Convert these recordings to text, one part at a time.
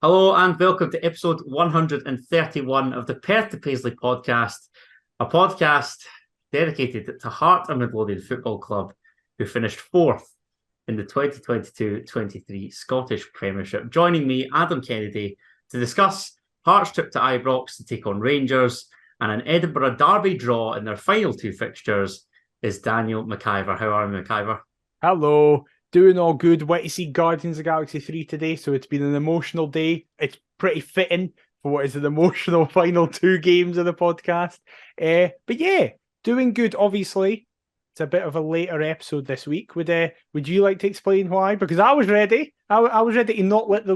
Hello and welcome to episode 131 of the Perth to Paisley podcast, a podcast dedicated to Heart and Midlothian Football Club, who finished fourth in the 2022-23 Scottish Premiership. Joining me, Adam Kennedy, to discuss Heart's trip to Ibrox to take on Rangers and an Edinburgh Derby draw in their final two fixtures is Daniel McIver. How are you, McIver? Hello. Doing all good. Went to see Guardians of the Galaxy 3 today, so it's been an emotional day. It's pretty fitting for what is an emotional final two games of the podcast. But yeah, doing good, obviously. It's a bit of a later episode this week. Would you like to explain why? Because I was ready. I was ready to not let the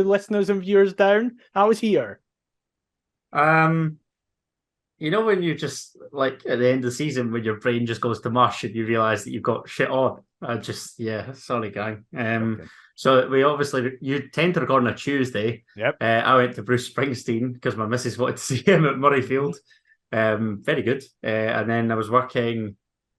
listeners and viewers down. I was here. You know when you just, like, at the end of the season, when your brain just goes to mush and you realise that you've got shit on. Sorry, gang. Okay. So you tend to record on a Tuesday. Yep. I went to Bruce Springsteen because my missus wanted to see him at Murrayfield. Very good. And then I was working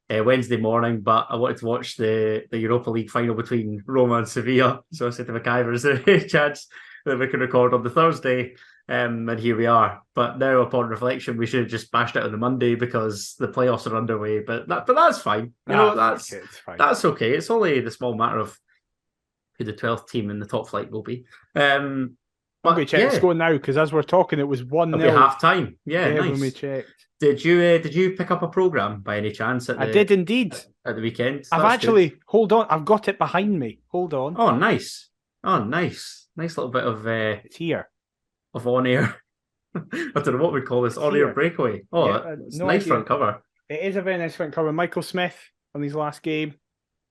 Wednesday morning, but I wanted to watch the Europa League final between Roma and Sevilla. So I said to McIver, is there a chance that we can record on the Thursday? And here we are. But now, upon reflection, we should have just bashed it on the Monday because the playoffs are underway. But that's fine. That's okay. It's only the small matter of who the 12th team in the top flight will be. I'm going to check the score now because as we're talking, it was 1-0. It'll be half time. Yeah, nice. When we checked. Did you pick up a programme by any chance? I did indeed at the weekend. Hold on. I've got it behind me. Hold on. Oh, nice. Nice little bit of. It's here. Of on-air, I don't know what we call this, on-air breakaway. Oh, yeah, it's no nice idea. Front cover. It is a very nice front cover. Michael Smith on his last game.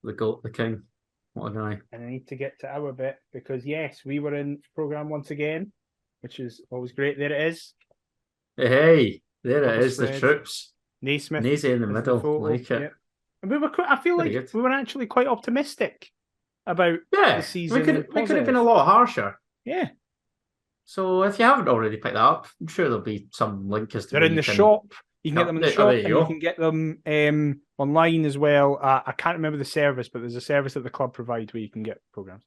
The GOAT, the king. What a guy. And I need to get to our bit because, yes, we were in programme once again, which is always great. There it is. Hey, there it is, the troops. Nesma'S. Nazy in the middle, like it. Yep. And I feel like we were actually quite optimistic about the season. We could have been a lot harsher. Yeah. So if you haven't already picked that up, I'm sure there'll be some link as to they're in the shop. You can get them in the shop, and you can get them online as well. I can't remember the service, but there's a service that the club provides where you can get programs.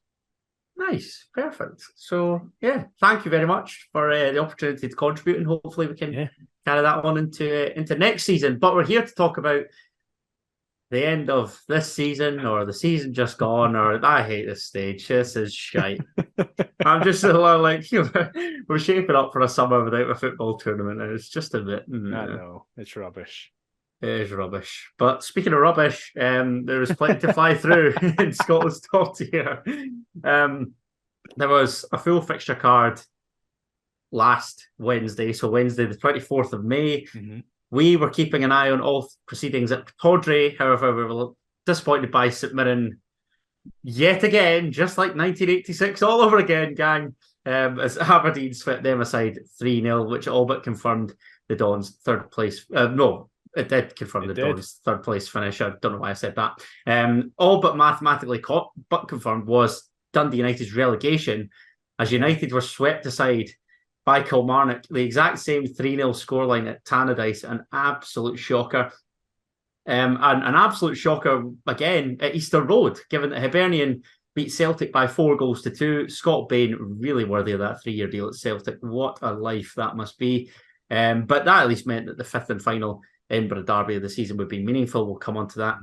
Nice, perfect. So yeah, thank you very much for the opportunity to contribute, and hopefully we can carry that on into next season. But we're here to talk about the end of this season or the season just gone, or I hate this stage. This is shite. I'm just like, we're shaping up for a summer without a football tournament, and it's just a bit. I know, it's rubbish. It is rubbish. But speaking of rubbish, there was plenty to fly through in Scotland's top tier. There was a full fixture card last Wednesday, so Wednesday the 24th of May. Mm-hmm. We were keeping an eye on all proceedings at Tawdry. However, we were disappointed by St Mirren yet again, just like 1986 all over again, gang, as Aberdeen swept them aside 3-0, which all but confirmed the Dons' third place. It did confirm Dons' third place finish. I don't know why I said that. All but mathematically confirmed was Dundee United's relegation, as United were swept aside by Kilmarnock, the exact same 3-0 scoreline at Tannadice, an absolute shocker. And an absolute shocker again at Easter Road, given that Hibernian beat Celtic by 4-2. Scott Bain really worthy of that 3-year deal at Celtic. What a life that must be. But that at least meant that the fifth and final Edinburgh Derby of the season would be meaningful. We'll come on to that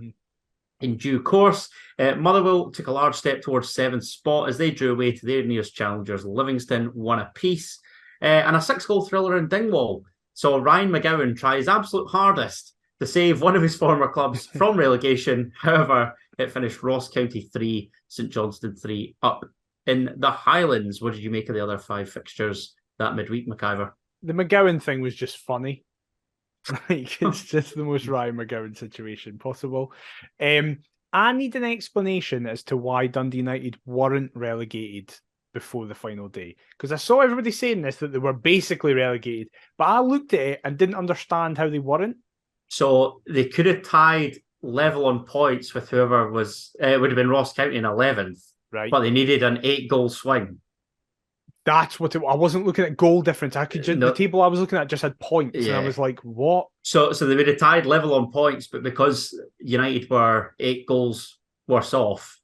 in due course. Motherwell took a large step towards seventh spot as they drew away to their nearest challengers, Livingston, 1 apiece. And a 6-goal thriller in Dingwall. So Ryan McGowan tries absolute hardest to save one of his former clubs from relegation. However, it finished Ross County 3, St Johnstone 3 up in the Highlands. What did you make of the other 5 fixtures that midweek, McIver? The McGowan thing was just funny. It's just the most Ryan McGowan situation possible. I need an explanation as to why Dundee United weren't relegated before the final day, because I saw everybody saying this, that they were basically relegated, but I looked at it and didn't understand how they weren't. So they could have tied level on points with whoever was, it would have been Ross County in 11th, right? But they needed an 8-goal swing. That's what I wasn't looking at goal difference. The table I was looking at just had points, and I was like, what? So they would have tied level on points, but because United were 8 goals worse off,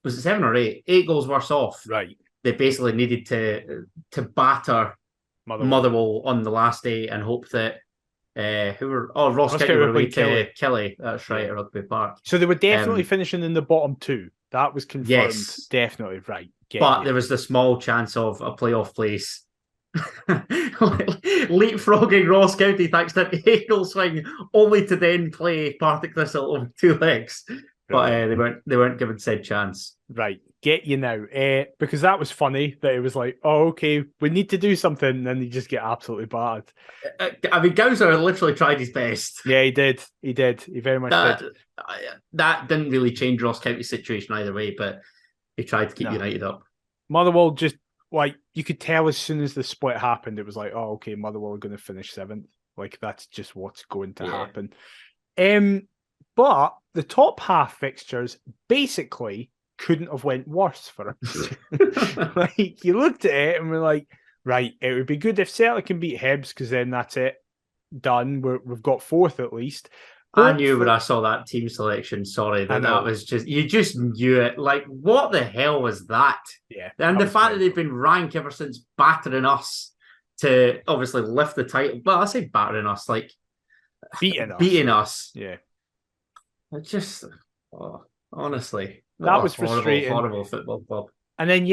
was it 7 or 8? 8 goals worse off. Right. they basically needed to batter Motherwell on the last day and hope that Ross County were away to Kelly. That's right, at Rugby Park. So they were definitely finishing in the bottom two. That was confirmed. Yes. Definitely right. But there was the small chance of a playoff place. Leapfrogging Ross County thanks to an eagle swing, only to then play Partick Thistle over 2 legs. But they weren't given said chance. Right, get you now. Because that was funny that it was like, oh, okay, we need to do something, and then you just get absolutely battered. I mean, Gowser literally tried his best. Yeah, he did. He very much did. That didn't really change Ross County's situation either way, but he tried to keep United up. Motherwell just, like, you could tell as soon as the split happened, it was like, oh, okay, Motherwell are going to finish 7th. Like, that's just what's going to happen. But the top half fixtures basically couldn't have went worse for us. Like, you looked at it and we're like, right, it would be good if Celtic can beat Hibs, because then that's it, done. We've got 4th at least. I knew when I saw that team selection, that was just, you just knew it. Like, what the hell was that? Yeah. And the fact that they've been ranked ever since battering us to obviously lift the title. Well, I say battering us, like beating us. Yeah. It just, honestly, that was frustrating. Horrible football club. And then,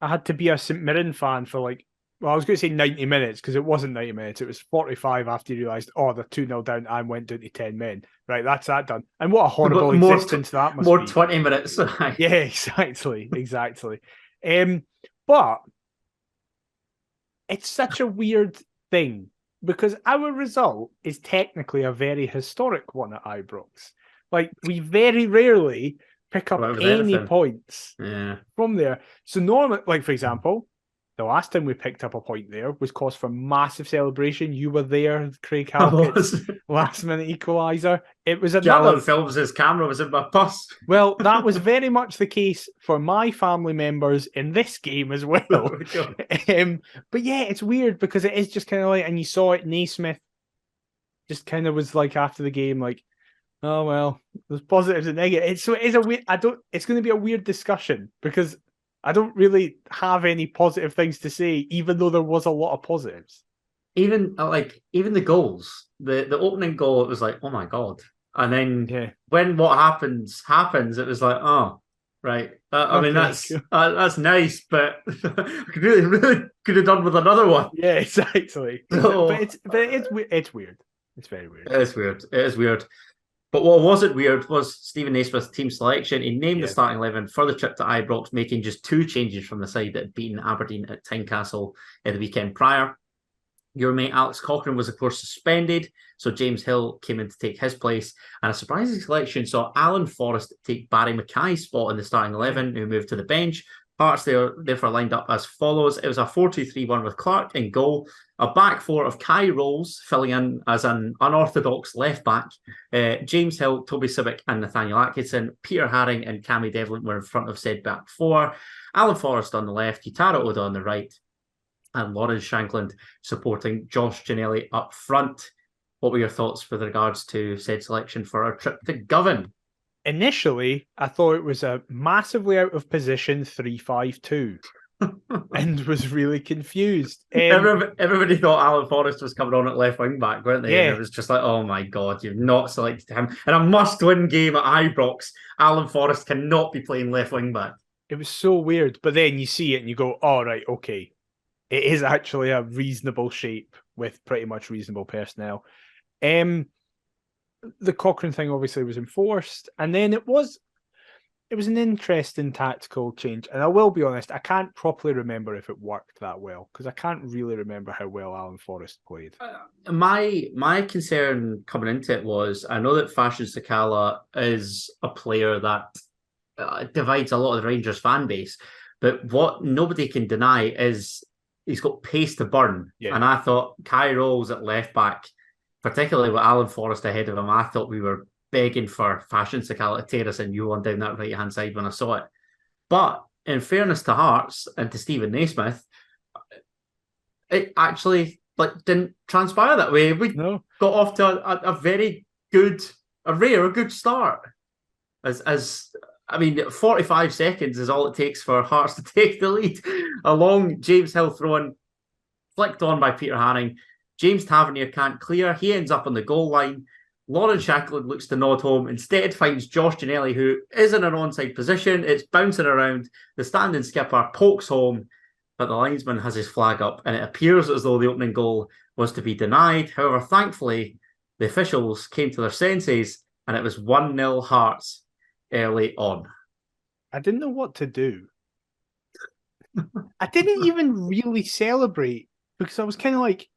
I had to be a St Mirren fan for I was going to say 90 minutes, because it wasn't 90 minutes. It was 45 after you realised, they're 2-0 down and went down to 10 men. Right, that's that done. And what a horrible existence that must be. More 20 minutes. Yeah, exactly. But it's such a weird thing, because our result is technically a very historic one at Ibrox. Like, we very rarely pick up any points from there. So normally, like, for example, the last time we picked up a point there was cause for massive celebration. You were there, Craig Halkett's last minute equaliser. It was another. Jalen Phillips' camera was in my purse. Well, that was very much the case for my family members in this game as well. But yeah, it's weird, because it is just kind of like, and you saw it, Nesma'S just kind of was like after the game, like, oh well, there's positives and negatives. So it is a weird. It's going to be a weird discussion, because I don't really have any positive things to say, even though there was a lot of positives. Even the goals, the opening goal, it was like, oh my God. And then when what happens, it was like, oh, right. I mean, that's nice, but really could have done with another one. Yeah, exactly. But it's weird. It's very weird. It is weird. But what wasn't weird was Stephen Nesma'S' team selection. He named the starting 11 for the trip to Ibrox, making just 2 changes from the side that had beaten Aberdeen at Tynecastle the weekend prior. Your mate Alex Cochrane was, of course, suspended, so James Hill came in to take his place. And a surprising selection saw Alan Forrest take Barry Mackay's spot in the starting 11, who moved to the bench. Hearts therefore lined up as follows. It was a 4-2-3-1 with Clark in goal, a back 4 of Kai Rolls filling in as an unorthodox left back. James Hill, Toby Sibic and Nathaniel Atkinson, Peter Haring and Cammy Devlin were in front of said back 4. Alan Forrest on the left, Utara Oda on the right, and Lawrence Shankland supporting Josh Ginnelly up front. What were your thoughts with regards to said selection for our trip to Govan? Initially, I thought it was a massively out of position 3-5-2 and was really confused. Everybody thought Alan Forrest was coming on at left wing back, weren't they? Yeah. And it was just like, oh my God, you've not selected him. In a must-win game at Ibrox, Alan Forrest cannot be playing left wing back. It was so weird. But then you see it and you go, all right, okay. It is actually a reasonable shape with pretty much reasonable personnel. The Cochrane thing obviously was enforced, and then it was an interesting tactical change. And I will be honest, I can't properly remember if it worked that well, because I can't really remember how well Alan Forrest played. My concern coming into it was, I know that Fashion Sakala is a player that divides a lot of the Rangers fan base, but what nobody can deny is he's got pace to burn. Yeah. And I thought Kai Rolls at left back, particularly with Alan Forrest ahead of him, I thought we were begging for Fashion Sakala to tear us a new one down that right-hand side when I saw it. But in fairness to Hearts and to Stephen Nesma'S, it actually didn't transpire that way. We got off to a very good, a good start. As I mean, 45 seconds is all it takes for Hearts to take the lead. A long James Hill throw-in, flicked on by Peter Hanning. James Tavernier can't clear. He ends up on the goal line. Lauren Shackland looks to nod home. Instead, finds Josh Ginnelly, who is in an onside position. It's bouncing around. The standing skipper pokes home, but the linesman has his flag up, and it appears as though the opening goal was to be denied. However, thankfully, the officials came to their senses, and it was 1-0 Hearts early on. I didn't know what to do. I didn't even really celebrate because I was kind of like,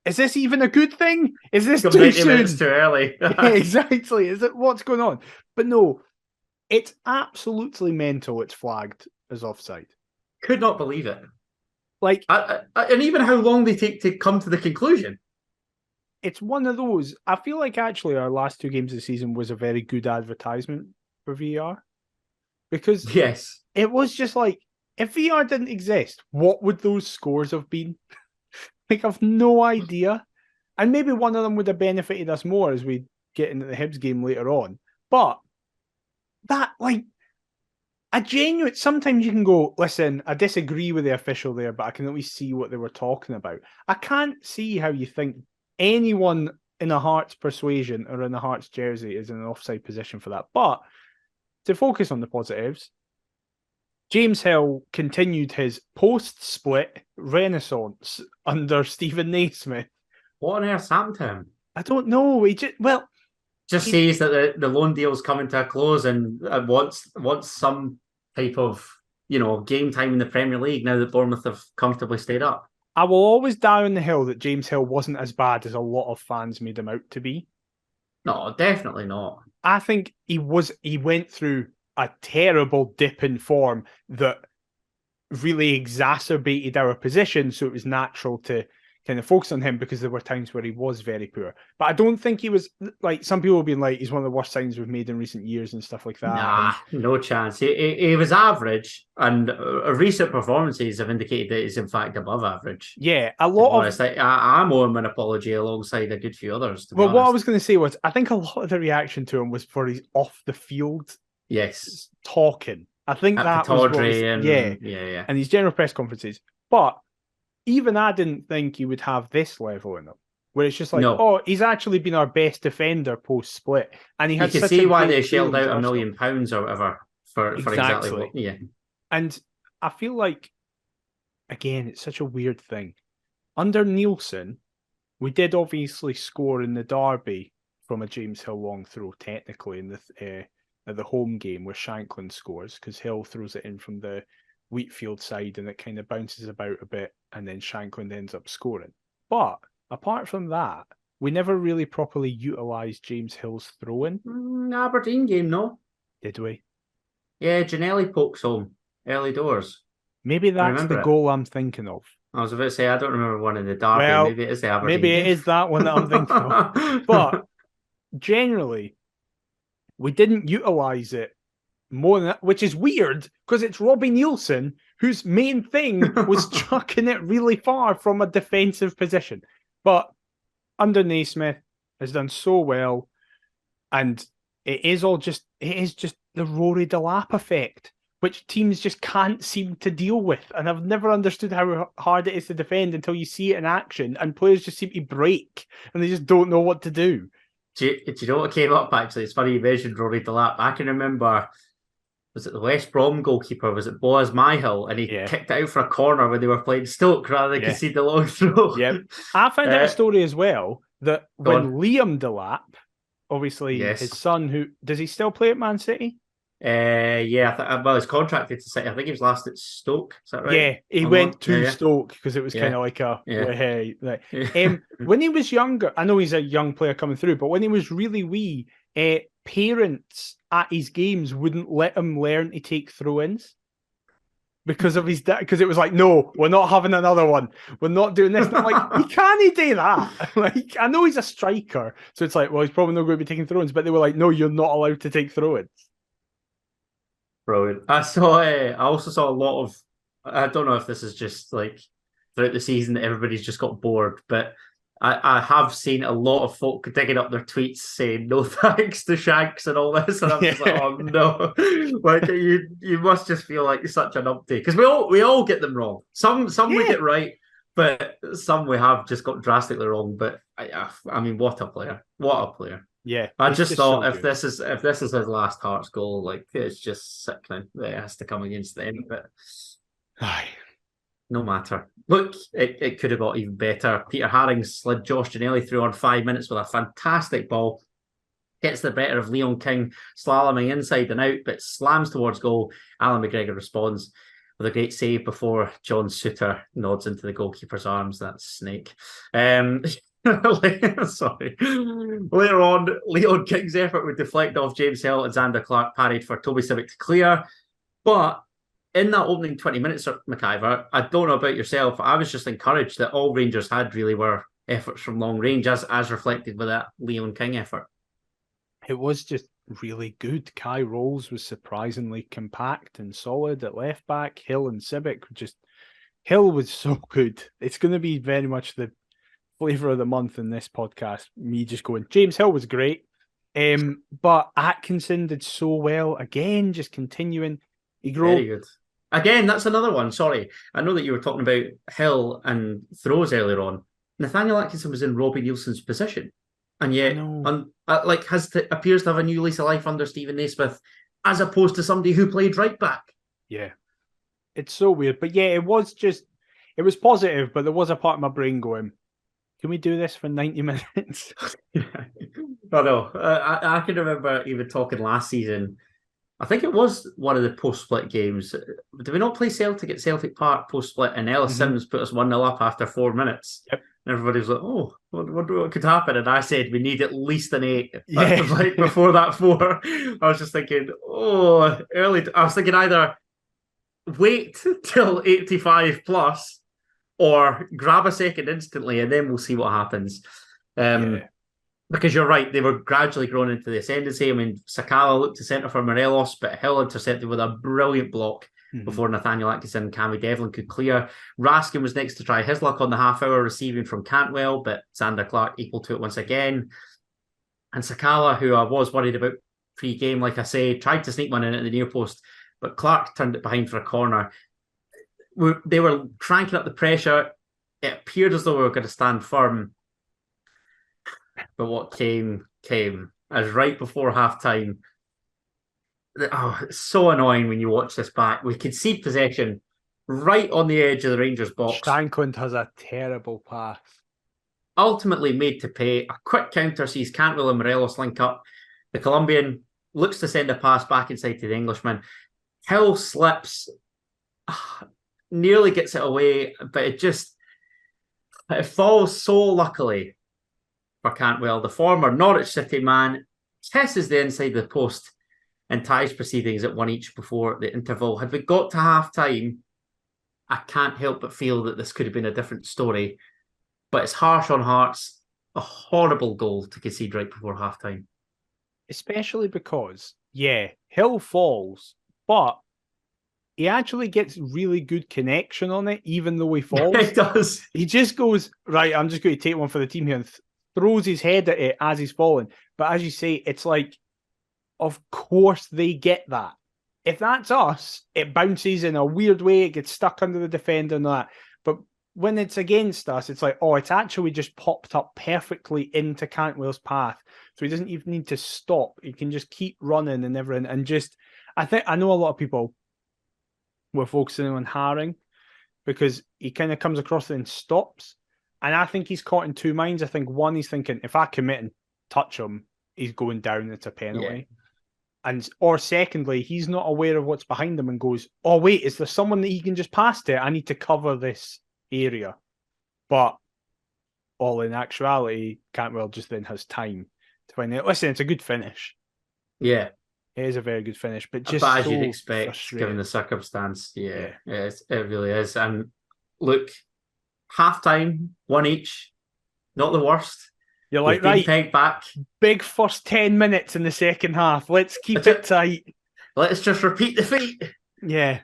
is this even a good thing? Is this too 90 soon? minutes too early. Yeah, exactly. Is it what's going on? But no, it's absolutely mental. It's flagged as offside. Could not believe it. Like, and even how long they take to come to the conclusion. It's one of those. I feel like actually our last 2 games of the season was a very good advertisement for VAR. Because yes, it was just like, if VAR didn't exist, what would those scores have been? Like, I've no idea. And maybe one of them would have benefited us more as we get into the Hibs game later on. But that, like, sometimes you can go, listen, I disagree with the official there, but I can at least see what they were talking about. I can't see how you think anyone in a Hearts persuasion or in a Hearts jersey is in an offside position for that. But to focus on the positives, James Hill continued his post-split renaissance under Stephen Nesma'S. What on earth's happened to him? I don't know. He sees that the loan deal's coming to a close and wants some type of game time in the Premier League now that Bournemouth have comfortably stayed up. I will always die on the hill that James Hill wasn't as bad as a lot of fans made him out to be. No, definitely not. I think he went through a terrible dip in form that really exacerbated our position, so it was natural to kind of focus on him because there were times where he was very poor. But I don't think he was, like, some people have been like, he's one of the worst signings we've made in recent years and stuff like that. Nah, no chance. He was average, and recent performances have indicated that he's in fact above average. Yeah, a lot of... I'm owing him an apology alongside a good few others. Well, what I was going to say was, I think a lot of the reaction to him was for his off the field talking. I think that was what was, yeah. And his general press conferences. But even I didn't think he would have this level in him, where it's just like, oh, he's actually been our best defender post-split. And he had you can see why they shelled out £1 million or whatever for exactly what, yeah. And I feel like, again, it's such a weird thing. Under Nielsen, we did obviously score in the derby from a James Hill long throw, technically, in the home game where Shankland scores, because Hill throws it in from the Wheatfield side and it kind of bounces about a bit and then Shankland ends up scoring. But apart from that, we never really properly utilised James Hill's throw-in. Aberdeen game, no? Did we? Yeah, Ginnelly pokes home early doors. Maybe that's the goal I'm thinking of. I was about to say, I don't remember one in the derby. Well, maybe it is the Aberdeen game. It is that one that I'm thinking of. But generally, we didn't utilise it more than that, which is weird because it's Robbie Nielsen whose main thing was chucking it really far from a defensive position. But under Nesma'S has done so well, and it is just the Rory Delap effect, which teams just can't seem to deal with. And I've never understood how hard it is to defend until you see it in action, and players just seem to break and they just don't know what to do. Do you know what came up, actually? It's funny you mentioned Rory Delap. I can remember, was it the West Brom goalkeeper? Was it Boaz Myhill? And he kicked it out for a corner when they were playing Stoke rather than concede the long throw. Yep. I found out a story as well that when Liam Delap, obviously his son, who does he still play at Man City? Well, he's contracted to City. I think he was last at Stoke. Is that right? Yeah, he went to Stoke because it was kind of like when he was younger, I know he's a young player coming through, but when he was really wee, parents at his games wouldn't let him learn to take throw-ins because of his dad. Because it was like, no, we're not having another one. We're not doing this. And I'm like, he can't do that. Like, I know he's a striker, so it's like, well, he's probably not going to be taking throw-ins. But they were like, no, you're not allowed to take throw-ins. Brilliant. I also saw a lot of, I don't know if this is just like throughout the season that everybody's just got bored, but I have seen a lot of folk digging up their tweets saying no thanks to Shanks and all this, and I'm just like, oh no, like you must just feel like you're such an update because we all get them wrong. Some we get right, but some we have just got drastically wrong. But I mean, what a player! What a player! Yeah, I just thought so if this is his last Hearts goal, like it's just sickening that it has to come against the end of it. Aye. No matter. Look, it could have got even better. Peter Harings slid Josh Ginnelly through on 5 minutes with a fantastic ball. Gets the better of Leon King, slaloming inside and out, but slams towards goal. Alan McGregor responds with a great save before John Suter nods into the goalkeeper's arms. That snake. Sorry. Later on, Leon King's effort would deflect off James Hill and Xander Clark parried for Toby Civic to clear. But in that opening 20 minutes, McIver, I don't know about yourself, I was just encouraged that all Rangers had really were efforts from long range, as reflected with that Leon King effort. It was just really good. Kai Rolls was surprisingly compact and solid at left back. Hill and Civic Hill was so good. It's going to be very much the flavour of the month in this podcast. Me just going, James Hill was great. But Atkinson did so well. Again, just continuing. Very good. Again, that's another one. Sorry. I know that you were talking about Hill and throws earlier on. Nathaniel Atkinson was in Robbie Nielsen's position. And yet, appears to have a new lease of life under Stephen Nesma'S, as opposed to somebody who played right back. Yeah. It's so weird. But yeah, it was positive, but there was a part of my brain going, can we do this for 90 minutes? I know. I can remember even talking last season. I think it was one of the post-split games. Did we not play Celtic at Celtic Park post-split? And Ellis Sims put us 1-0 up after 4 minutes. Yep. And everybody was like, oh, what could happen? And I said, we need at least an 8. Yeah. Like before that 4. I was just thinking, early. I was thinking either wait till 85 plus or grab a second instantly and then we'll see what happens. Because you're right, they were gradually growing into the ascendancy. I mean, Sakala looked to centre for Morelos, but Hill intercepted with a brilliant block before Nathaniel Atkinson and Cammy Devlin could clear. Raskin was next to try his luck on the half-hour receiving from Cantwell, but Xander Clark equal to it once again. And Sakala, who I was worried about pre-game, like I say, tried to sneak one in at the near post, but Clark turned it behind for a corner. They were cranking up the pressure. It appeared as though we were going to stand firm. But what came as right before half-time. Oh, it's so annoying when you watch this back. We concede possession right on the edge of the Rangers box. Shankland has a terrible pass. Ultimately made to pay. A quick counter sees Cantwell and Morelos link up. The Colombian looks to send a pass back inside to the Englishman. Hill slips, nearly gets it away, but it falls so luckily for Cantwell. The former Norwich City man kisses the inside of the post and ties proceedings at 1 each before the interval. Had we got to half-time, I can't help but feel that this could have been a different story. But it's harsh on Hearts. A horrible goal to concede right before half-time. Especially because, Hill falls, but he actually gets really good connection on it, even though he falls. He does. He just goes, right, I'm just going to take one for the team here, and throws his head at it as he's falling. But as you say, it's like, of course they get that. If that's us, it bounces in a weird way, it gets stuck under the defender and that. But when it's against us, it's like, it's actually just popped up perfectly into Cantwell's path. So he doesn't even need to stop. He can just keep running and everything. And just, I know a lot of people were focusing on Haring because he kind of comes across and stops. And I think he's caught in two minds. I think one, he's thinking, if I commit and touch him, he's going down, it's a penalty. Yeah. Or secondly, he's not aware of what's behind him and goes, oh, wait, is there someone that he can just pass to? I need to cover this area. But all in actuality, Cantwell just then has time to find out. Listen, it's a good finish. Yeah. It is a very good finish, but as you'd expect, given the circumstance. Yeah. It really is. And look, half-time, 1 each, not the worst. You're like, right, pegged back. Big first 10 minutes in the second half. Let's keep it tight. Let's just repeat the feat. Yeah.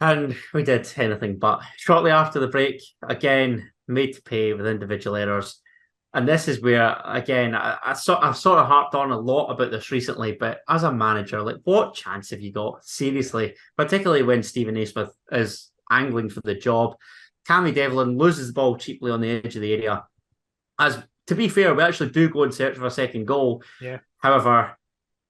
And we did anything but. Shortly after the break, again, made to pay with individual errors. And this is where, again, I've sort of harped on a lot about this recently, but as a manager, like, what chance have you got? Seriously, particularly when Stephen Nesma'S is angling for the job. Cammy Devlin loses the ball cheaply on the edge of the area. As to be fair, we actually do go in search of a second goal. Yeah. However,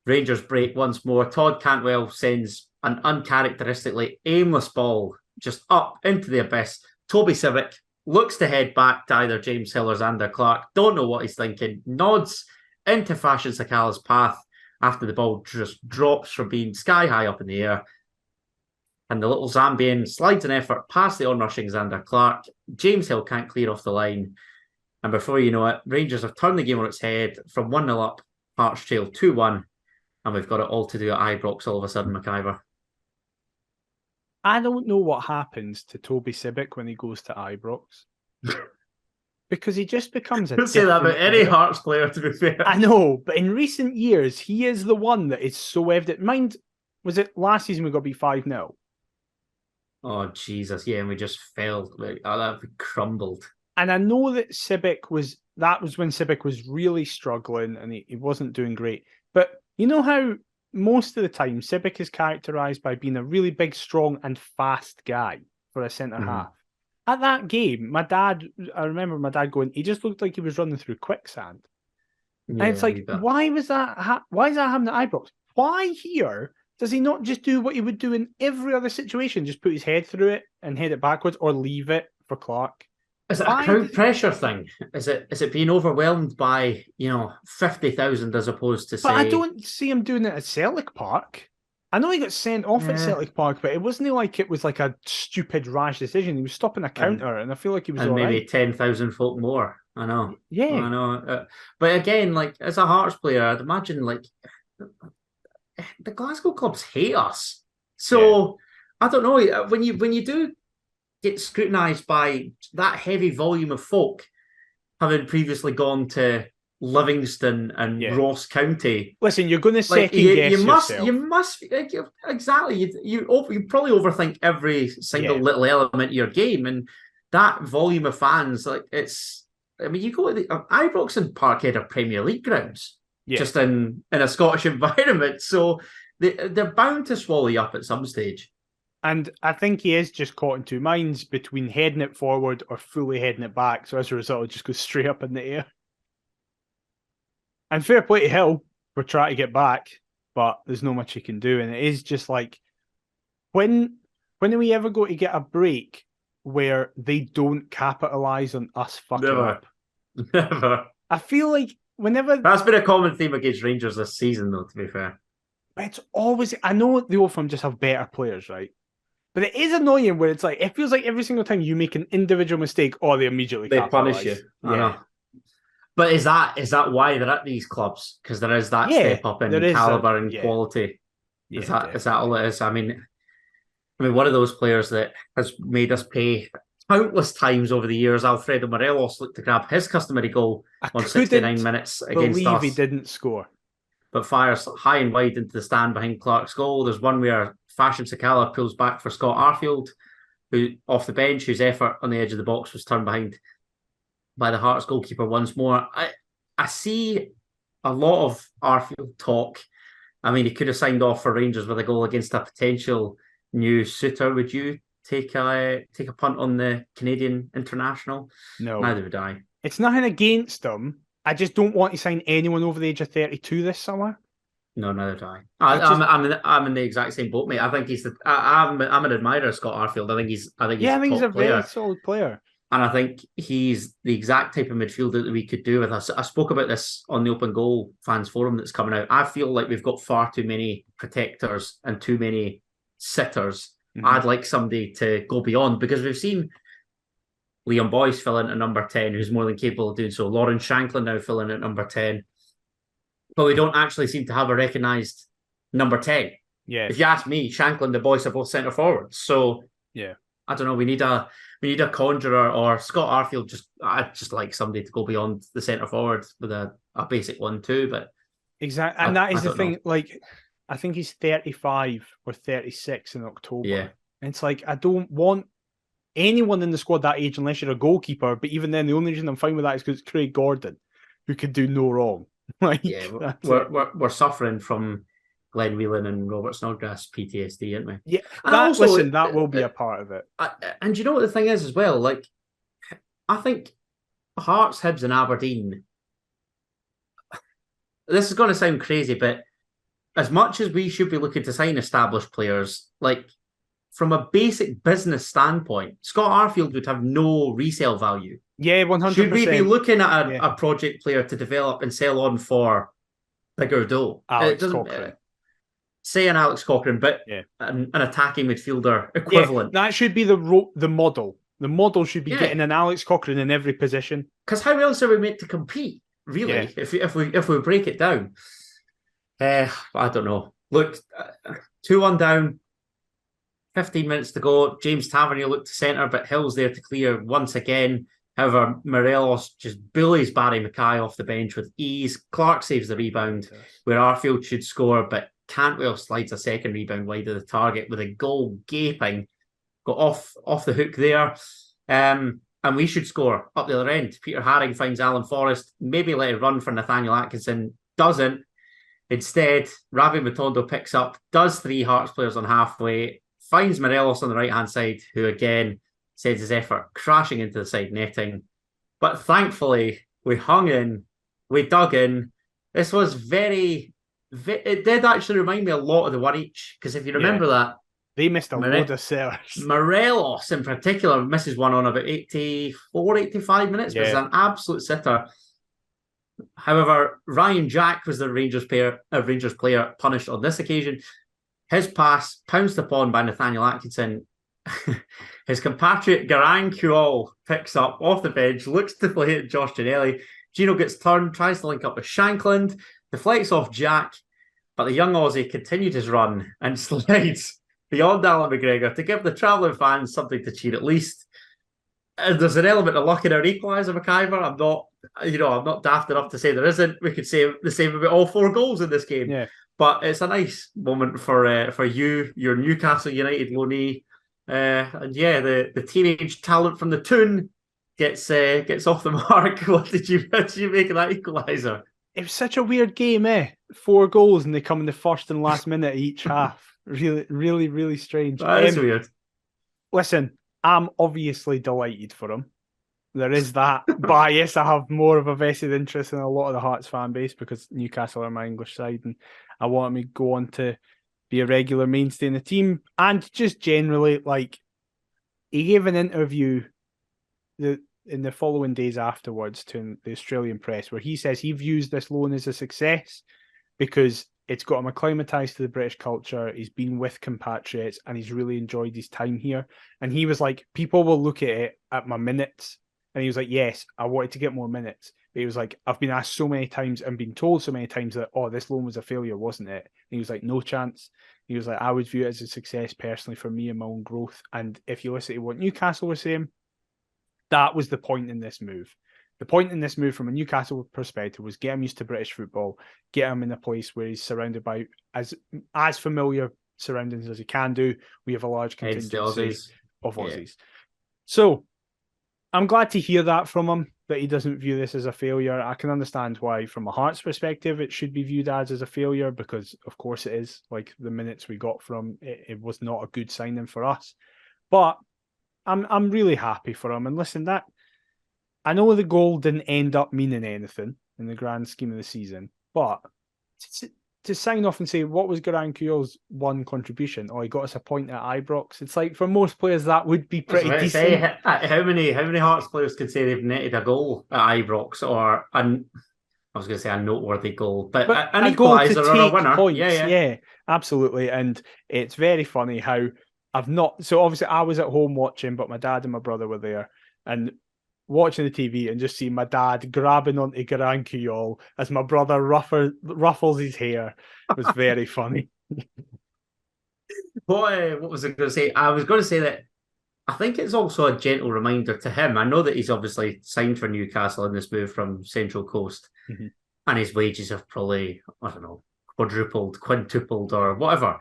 Rangers break once more. Todd Cantwell sends an uncharacteristically aimless ball just up into the abyss. Toby Civic looks to head back to either James Hill or Xander Clark. Don't know what he's thinking. Nods into Fashion Sakala's path after the ball just drops from being sky high up in the air. And the little Zambian slides an effort past the onrushing Xander Clark. James Hill can't clear off the line. And before you know it, Rangers have turned the game on its head from 1-0 up, Hearts trail 2-1. And we've got it all to do at Ibrox all of a sudden, McIver. I don't know what happens to Toby Cibic when he goes to Ibrox. Because he just becomes a Don't say that about any Hearts player, to be fair. I know, but in recent years, he is the one that is so evident. Mind, was it last season we got beat 5-0? Oh, Jesus, yeah, and we just failed. That crumbled. And I know that Cibic was when Cibic was really struggling and he wasn't doing great. But you know how most of the time Cibic is characterised by being a really big, strong and fast guy for a centre-half. At that game, I remember my dad going, he just looked like he was running through quicksand. Yeah, and it's like, why is that happening at Ibrox? Why here does he not just do what he would do in every other situation? Just put his head through it and head it backwards, or leave it for Clark? Is it a crowd pressure thing? Is it being overwhelmed by 50,000 as opposed to say? But I don't see him doing it at Celtic Park. I know he got sent off at Celtic Park, but it wasn't like it was like a stupid rash decision. He was stopping a counter, and I feel like he was. And maybe 10,000 folk more. I know. Yeah, I know. But again, like as a Hearts player, I'd imagine like the Glasgow clubs hate us. So I don't know when you do get scrutinised by that heavy volume of folk, having previously gone to Livingston and Ross County. Listen, you're going to second guess yourself. You must exactly. You probably overthink every single little element of your game, and that volume of fans, like it's. I mean, you go to the Ibrox and Parkhead are Premier League grounds, just in a Scottish environment, so they're bound to swallow you up at some stage. And I think he is just caught in two minds between heading it forward or fully heading it back. So as a result, it just goes straight up in the air. And fair play to Hill for trying to get back, but there's not much he can do. And it is just like, when are we ever going to get a break where they don't capitalise on us fucking up? Never. I feel like whenever... That's been a common theme against Rangers this season, though, to be fair. But it's always... I know the old firm just have better players, right? But it is annoying where it's like, it feels like every single time you make an individual mistake, they immediately punish you. I know. But is that why they're at these clubs? Because there is that step up in calibre and quality. Is that all it is? I mean, one of those players that has made us pay countless times over the years, Alfredo Morelos, looked to grab his customary goal on 69 minutes against us. He didn't score. But fires high and wide into the stand behind Clark's goal. There's one where Fashion Sakala pulls back for Scott Arfield, who off the bench, whose effort on the edge of the box was turned behind by the Hearts goalkeeper once more. I see a lot of Arfield talk. I mean, he could have signed off for Rangers with a goal against a potential new suitor. Would you take a punt on the Canadian international? No. Neither would I. It's nothing against him. I just don't want to sign anyone over the age of 32 this summer. No, neither do I. I'm in the exact same boat, mate. I think I'm an admirer of Scott Arfield. I think he's a very solid player. And I think he's the exact type of midfielder that we could do with us. I spoke about this on the Open Goal fans forum that's coming out. I feel like we've got far too many protectors and too many sitters. Mm-hmm. I'd like somebody to go beyond, because we've seen Liam Boyce fill in at number 10, who's more than capable of doing so. Lauren Shanklin now fill in at number 10. But we don't actually seem to have a recognised number 10. Yeah. If you ask me, Shanklin and Boyce are both centre forwards. So I don't know. We need a conjurer, or Scott Arfield. I'd just like somebody to go beyond the centre forward with a basic 1-2. But exactly, and that is the thing. Like, I think he's 35 or 36 in October. Yeah, and it's like I don't want anyone in the squad that age unless you're a goalkeeper. But even then, the only reason I'm fine with that is because it's Craig Gordon, who could do no wrong. Like, yeah, we're suffering from Glenn Whelan and Robert Snodgrass PTSD, aren't we? Yeah, And that will be a part of it. And you know what the thing is as well? Like, I think Hearts, Hibs, and Aberdeen. This is going to sound crazy, but as much as we should be looking to sign established players, like from a basic business standpoint, Scott Arfield would have no resale value. Yeah, 100%. Should we be looking at a project player to develop and sell on for bigger dough? Alex Cochrane. Say an Alex Cochrane, but an attacking midfielder equivalent. Yeah, that should be the model. The model should be getting an Alex Cochrane in every position. Because how else are we meant to compete, really, if we break it down? I don't know. Look, 2-1 down, 15 minutes to go. James Tavernier looked to centre, but Hill's there to clear once again. However, Morelos just bullies Barry Mackay off the bench with ease. Clark saves the rebound, where Arfield should score, but Cantwell slides a second rebound wide of the target with a goal gaping. Got off the hook there. And we should score up the other end. Peter Haring finds Alan Forrest, maybe let it run for Nathaniel Atkinson. Doesn't. Instead, Ravi Matondo picks up, does 3 Hearts players on halfway, finds Morelos on the right-hand side, who again sends his effort crashing into the side netting. But thankfully, we hung in, we dug in. This was it did actually remind me a lot of the Woolwich, because if you remember that, they missed a load of sellers. Morelos in particular misses one on about 84, 85 minutes, but it's an absolute sitter. However, Ryan Jack was the Rangers player punished on this occasion. His pass pounced upon by Nathaniel Atkinson. His compatriot Garang Kuol picks up off the bench, looks to play at Josh Ginnelly. Gino gets turned, tries to link up with Shankland, deflects off Jack, but the young Aussie continued his run and slides beyond Alan McGregor to give the travelling fans something to cheer at least. And there's an element of luck in our equaliser, McIver. I'm not daft enough to say there isn't. We could say the same about all 4 goals in this game. Yeah. But it's a nice moment for you, your Newcastle United loanee. And the teenage talent from the Toon gets off the mark. What did you make of that equaliser? It was such a weird game, 4 goals and they come in the first and last minute of each half. Really, really, really strange. That is weird. Listen, I'm obviously delighted for him. There is that bias. I have more of a vested interest in a lot of the Hearts fan base because Newcastle are my English side and I want him to go on to be a regular mainstay in the team. And just generally, like, he gave an interview in the following days afterwards to the Australian press where he says he views this loan as a success because it's got him acclimatised to the British culture. He's been with compatriots and he's really enjoyed his time here. And he was like, people will look at it at my minutes. And he was like, yes, I wanted to get more minutes. But he was like, I've been asked so many times and been told so many times that, this loan was a failure, wasn't it? And he was like, no chance. He was like, I would view it as a success personally for me and my own growth. And if you listen to what Newcastle was saying, that was the point in this move. The point in this move from a Newcastle perspective was get him used to British football, get him in a place where he's surrounded by as familiar surroundings as he can do. We have a large contingency of Aussies. So I'm glad to hear that from him, that he doesn't view this as a failure. I can understand why, from a Hearts perspective, it should be viewed as a failure because, of course, it is. Like, the minutes we got from it was not a good signing for us. But I'm really happy for him. And listen, that I know the goal didn't end up meaning anything in the grand scheme of the season, but to sign off and say, what was Garang Kuol's one contribution? He got us a point at Ibrox. It's like, for most players, that would be pretty decent. How many Hearts players could say they've netted a goal at Ibrox or I was going to say a noteworthy goal, but an equaliser or a winner. Points. Yeah, absolutely. And it's very funny how so obviously I was at home watching, but my dad and my brother were there and watching the TV and just seeing my dad grabbing onto Garang Kuol as my brother ruffles his hair was very funny. What was I going to say? I was going to say that I think it's also a gentle reminder to him. I know that he's obviously signed for Newcastle in this move from Central Coast, and his wages have probably, I don't know, quadrupled, quintupled, or whatever.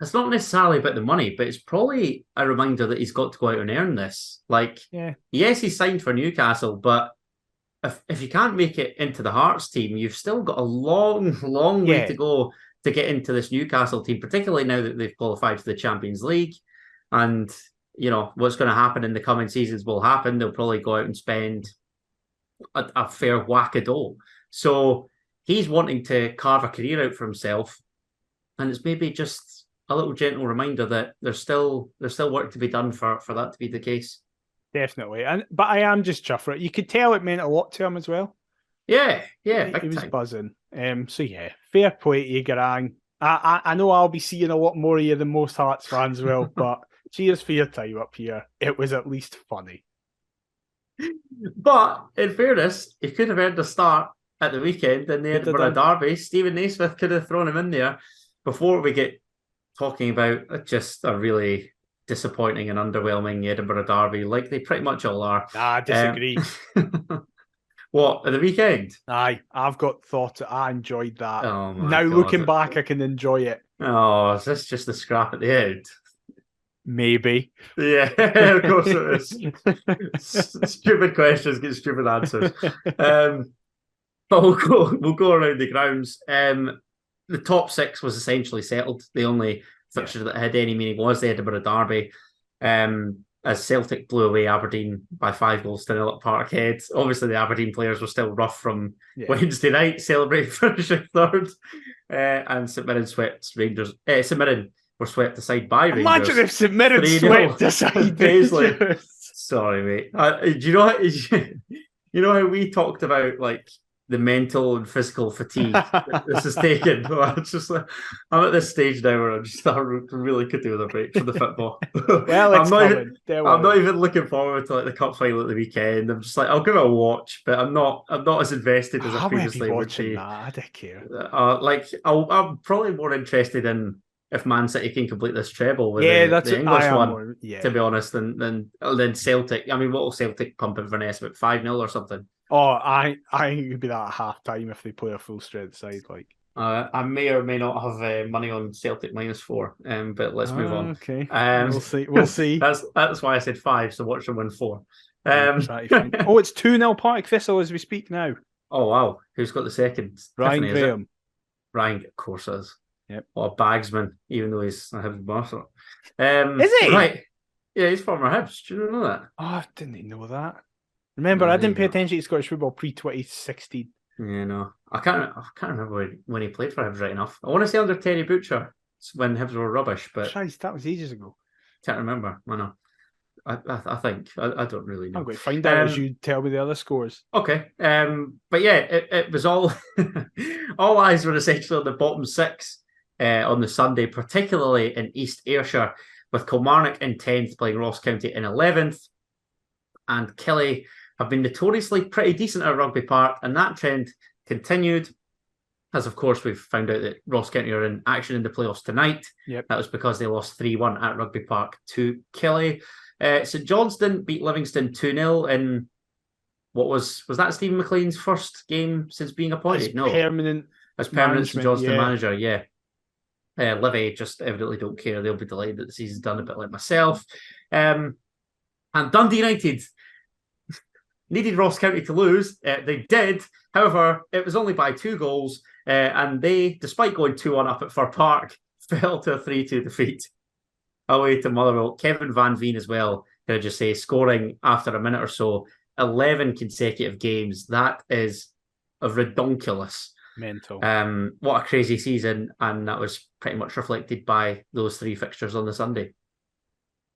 it's not necessarily about the money, but it's probably a reminder that he's got to go out and earn this. Like, Yeah. yes, he's signed for Newcastle, but if you can't make it into the Hearts team, you've still got a long, long way to go to get into this Newcastle team, particularly now that they've qualified for the Champions League. And, what's going to happen in the coming seasons will happen. They'll probably go out and spend a fair whack of dough. So he's wanting to carve a career out for himself. And it's maybe just a little gentle reminder that there's still work to be done for that to be the case. Definitely. But I am just chuffed for it. You could tell it meant a lot to him as well. Yeah. He was buzzing. So yeah, fair play to you, Garang. I know I'll be seeing a lot more of you than most Hearts fans will, but cheers for your time up here. It was at least funny. But in fairness, he could have earned a start at the weekend in the Edinburgh Derby. Stephen Nesma'S could have thrown him in there before we get talking about just a really disappointing and underwhelming Edinburgh Derby, like they pretty much all are. I disagree. What, at the weekend? Aye, I've got thoughts. I enjoyed that. Oh my now God. Looking back, I can enjoy it. Oh, is this just a scrap at the end? Maybe. Yeah, of course it is. Stupid questions get stupid answers. But we'll go around the grounds. The top six was essentially settled. The only fixture that had any meaning was the Edinburgh Derby. As Celtic blew away Aberdeen by 5-0 at Parkhead. Obviously, the Aberdeen players were still rough from Wednesday night, celebrating finishing third. And St Mirren swept Rangers. St Mirren were swept aside by Rangers. Imagine if St Mirren swept aside Paisley. Sorry, mate. Do you know how we talked about like the mental and physical fatigue that this is taken? It's just like, I'm at this stage now where I really could do with a break from the football. Well, I'm not even looking forward to like the cup final at the weekend. I'm just like, I'll give it a watch, but I'm not as invested as I previously would be. I don't care. I'm probably more interested in if Man City can complete this treble with the English one, to be honest, than Celtic. I mean, what will Celtic pump Inverness about 5-0 or something? Oh, I think it could be that at half time if they play a full strength side. Like, I may or may not have money on Celtic -4, but let's move on. Okay, we'll see. That's why I said 5. So watch them win 4. It's 2-0 Partick Thistle as we speak now. Oh wow, who's got the second? Ryan Graham. Ryan, of course, is. Yep. What a bagsman, even though he's a Hibs bastard. Is he? Right. Yeah, he's former Hibs. Do you know that? Oh, I didn't know that. Remember, I didn't pay attention to Scottish football pre-2016. Yeah, no. I can't remember when he played for Hibs right enough. I want to say under Terry Butcher when Hibs were rubbish, but Christ, that was ages ago. Can't remember. I know. I think. I don't really know. I'm going to find out as you tell me the other scores. Okay. But yeah, it was all all eyes were essentially on the bottom 6 on the Sunday, particularly in East Ayrshire, with Kilmarnock in 10th playing Ross County in 11th. And Kelly have been notoriously pretty decent at Rugby Park, and that trend continued. As of course, we've found out that Ross County are in action in the playoffs tonight. Yep. That was because they lost 3-1 at Rugby Park to Kelly. St Johnstone beat Livingston 2-0 in what was that Stephen McLean's first game since being appointed? As permanent St Johnstone manager, yeah. Livy just evidently don't care. They'll be delighted that the season's done, a bit like myself. And Dundee United needed Ross County to lose. They did. However, it was only by 2 goals. And they, despite going 2-1 up at Fir Park, fell to a 3-2 defeat away to Motherwell. Kevin Van Veen as well, can I just say, scoring after a minute or so, 11 consecutive games. That is a redonkulous. Mental. What a crazy season. And that was pretty much reflected by those 3 fixtures on the Sunday.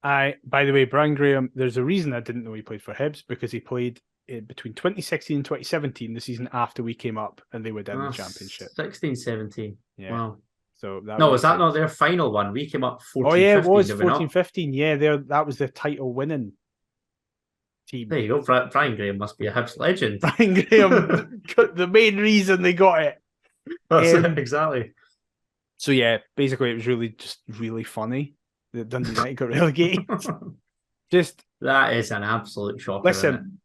By the way, Brian Graham, there's a reason I didn't know he played for Hibs, because he played between 2016 and 2017, the season after we came up and they were down the championship. 16-17. Yeah. Wow. So was that not their final one? We came up 14-15. Oh yeah, it was 14-15. Yeah, that was the title winning team. There you go. Brian Graham must be a Hibs legend. Brian Graham, the main reason they got it. That's it, exactly. So yeah, basically it was really funny that Dundee United got relegated. Just that is an absolute shocker. Listen,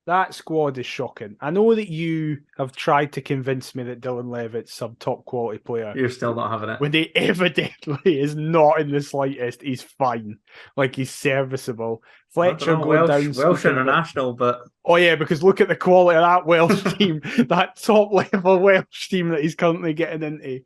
That squad is shocking. I know that you have tried to convince me that Dylan Levitt's some top quality player. You're still not having it. When he evidently is not in the slightest. He's fine. Like, he's serviceable. Fletcher going down. Welsh international, but... Oh, yeah, because look at the quality of that Welsh team. That top-level Welsh team that he's currently getting into.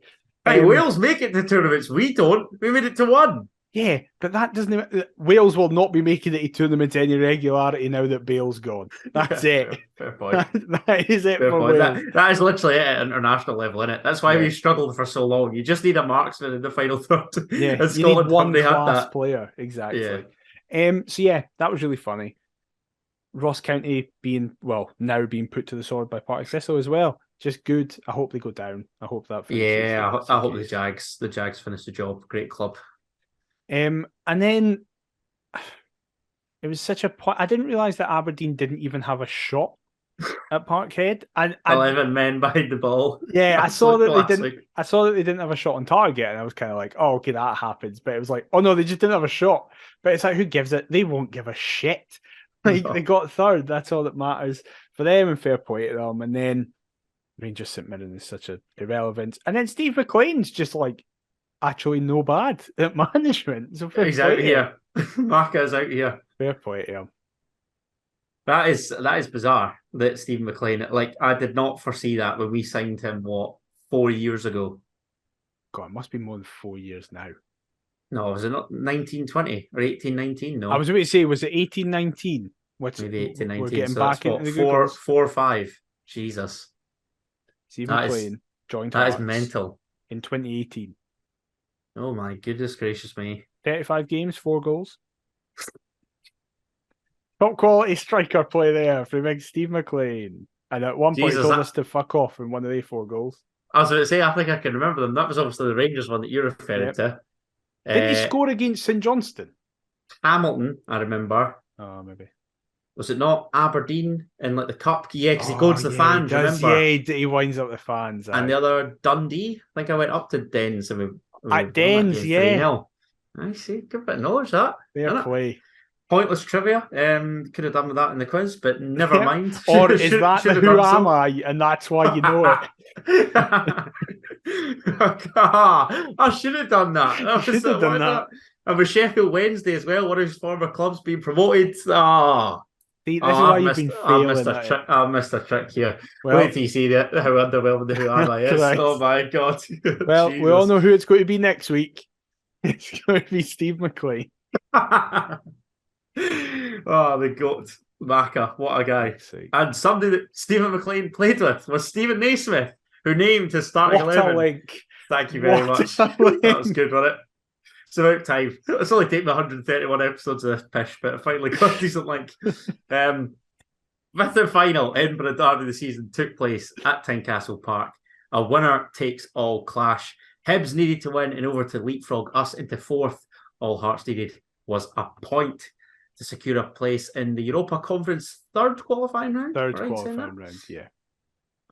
Hey, Wales make it to tournaments. We don't. We made it to one. Yeah, but that doesn't... Wales will not be making it to tournaments any regularity now that Bale's gone. That's it. Fair point. That is it fair for point. Wales. That is literally it at international level, isn't it? That's why we've struggled for so long. You just need a marksman in the final third. Yeah, and you need one class player. Exactly. Yeah. So, yeah, that was really funny. Ross County now being put to the sword by Partick Thistle as well. Just good. I hope they go down. I hope that finishes. Yeah, I hope the Jags finish the job. Great club. And then it was such a point. I didn't realise that Aberdeen didn't even have a shot at Parkhead. And 11 men behind the ball. Yeah, I saw that they didn't have a shot on target, and I was kind of like, oh, okay, that happens. But it was like, oh no, they just didn't have a shot. But it's like, who gives it? They won't give a shit. Like, they got third. That's all that matters for them, and fair play to them. And then Rangers St Mirren is such an irrelevance. And then Steve McLean's just like, actually no bad at management. So he's out here. Marca's out here. Fair play to him. That is bizarre that Stephen McLean, like, I did not foresee that when we signed him, 4 years ago? God, it must be more than 4 years now. No, was it not 1920 or 1819? No. I was about to say, was it 1819? Maybe 1819. We're getting so back that's into the 4 or 5. Jesus. Stephen McLean joined That is mental. In 2018. Oh my goodness gracious me. 35 games, 4 goals. Top quality striker play there for big Steve McLean. And at one point he told us to fuck off in one of the 4 goals. I was going to say, I think I can remember them. That was obviously the Rangers one that you're referring to. Did he score against St Johnstone? Hamilton, I remember. Oh, maybe. Was it not Aberdeen in like the cup? Yeah, because he goes to the fans, remember? Yeah, he winds up the fans. And the other, Dundee. I think I went up to Dens. And at Dens, yeah. I see. Good bit of knowledge, that. Fair play. Pointless trivia. Could have done with that in the quiz, but never mind. Or is that the who am I? And that's why you know it. I should have done that. I should have done that. And with Sheffield Wednesday as well, one of his former clubs being promoted. See, this is why you've been failing. I missed a trick here. Well, wait till you see how underwhelming the Who Am I is. Oh my God. Well, we all know who it's going to be next week. It's going to be Steve McLean. Oh, the GOAT. Maka, what a guy. And somebody that Stephen McLean played with was Stephen Nesma'S, who named his starting 11. A link. Thank you very much. That was good, wasn't it? It's about time. It's only taken me 131 episodes of this pish, but I finally got a decent link. With the final, Edinburgh Derby of the season took place at Tynecastle Park. A winner-takes-all clash. Hibs needed to win in order to leapfrog us into 4th. All Hearts needed was a point to secure a place in the Europa Conference third qualifying round. Yeah.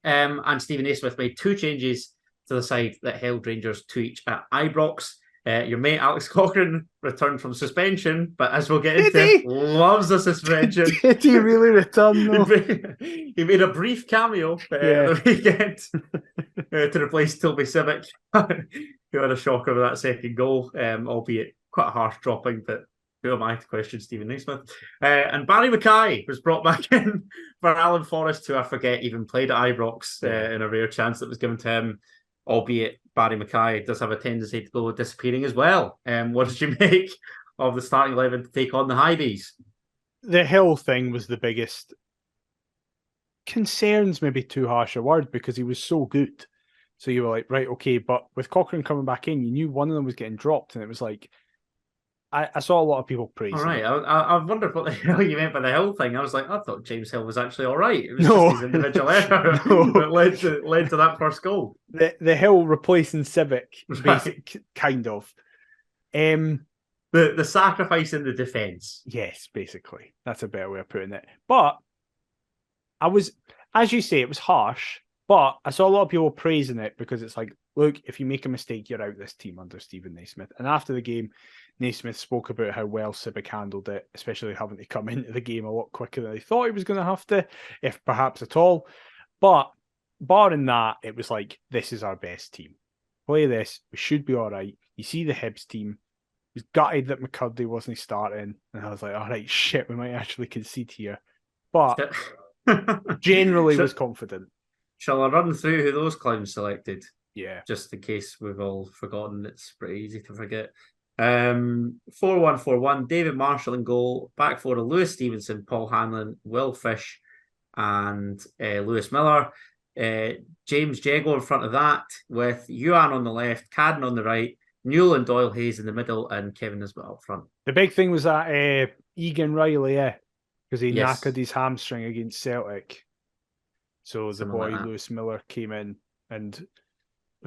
And Stephen Nesma'S made 2 changes to the side that held Rangers to each at Ibrox. Your mate Alex Cochrane returned from suspension, but as we'll get into, loves a suspension. Did he really return though? He made a brief cameo the weekend to replace Toby Simic, who had a shocker with that second goal, albeit quite a harsh dropping, but who am I to question Stephen Nesma'S? And Barry Mackay was brought back in for Alan Forrest, who I forget even played at Ibrox in a rare chance that was given to him, albeit Barry Mackay does have a tendency to go disappearing as well. What did you make of the starting 11 to take on the Hibees? The Hill thing was the biggest. Concerns, maybe too harsh a word, because he was so good. So you were like, right, okay, but with Cochrane coming back in, you knew one of them was getting dropped, and it was like, I saw a lot of people praising. All right, I wondered what the hell you meant by the Hill thing. I was like, I thought James Hill was actually all right. It was just his individual error that led to that first goal. The Hill replacing Civic, kind of. The sacrifice in the defence. Yes, basically. That's a better way of putting it. But I was, as you say, it was harsh, but I saw a lot of people praising it because it's like, look, if you make a mistake, you're out this team under Stephen Nesma'S. And after the game, Nesma'S spoke about how well Civic handled it, especially having to come into the game a lot quicker than they thought he was going to have to, if perhaps at all. But barring that, it was like, this is our best team. Play this, we should be all right. You see the Hibs team. He was gutted that McCurdy wasn't starting. And I was like, all right, shit, we might actually concede here. But generally was confident. Shall I run through who those clowns selected? Yeah. Just in case we've all forgotten. It's pretty easy to forget. 4-1-4-1, David Marshall in goal. Back four of Lewis Stevenson, Paul Hanlon, Will Fish, and Lewis Miller. James Jago in front of that, with Yuan on the left, Cadden on the right, Newell and Doyle Hayes in the middle, and Kevin Nisbet up front. The big thing was that Egan Riley, because he knackered his hamstring against Celtic. So the boy Lewis Miller came in and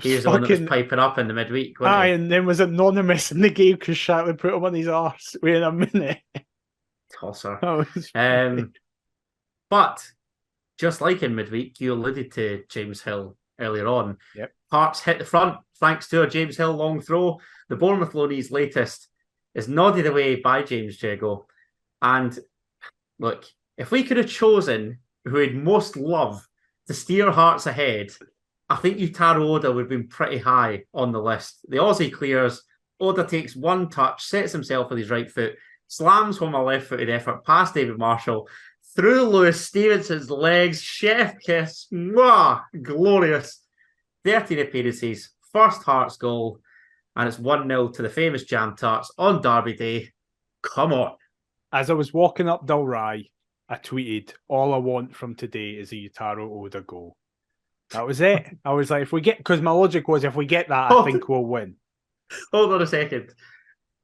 he was the one that was piping up in the midweek. And then was anonymous in the game because Shatley put him on his arse within a minute. Tosser. But just like in midweek, you alluded to James Hill earlier on. Yep. Hearts hit the front thanks to a James Hill long throw. The Bournemouth loanee's latest is nodded away by James Jago. And look, if we could have chosen who we'd most love to steer Hearts ahead, I think Yutaro Oda would have been pretty high on the list. The Aussie clears. Oda takes one touch, sets himself with his right foot, slams home a left-footed effort past David Marshall, through Lewis Stevenson's legs, chef kiss, mwah, glorious. 13 appearances, first Hearts goal, and it's 1-0 to the famous Jam Tarts on Derby Day. Come on. As I was walking up Dalry, I tweeted, all I want from today is a Yutaro Oda goal. That was it. I was like, because my logic was, if we get that, I think we'll win. Hold on a second.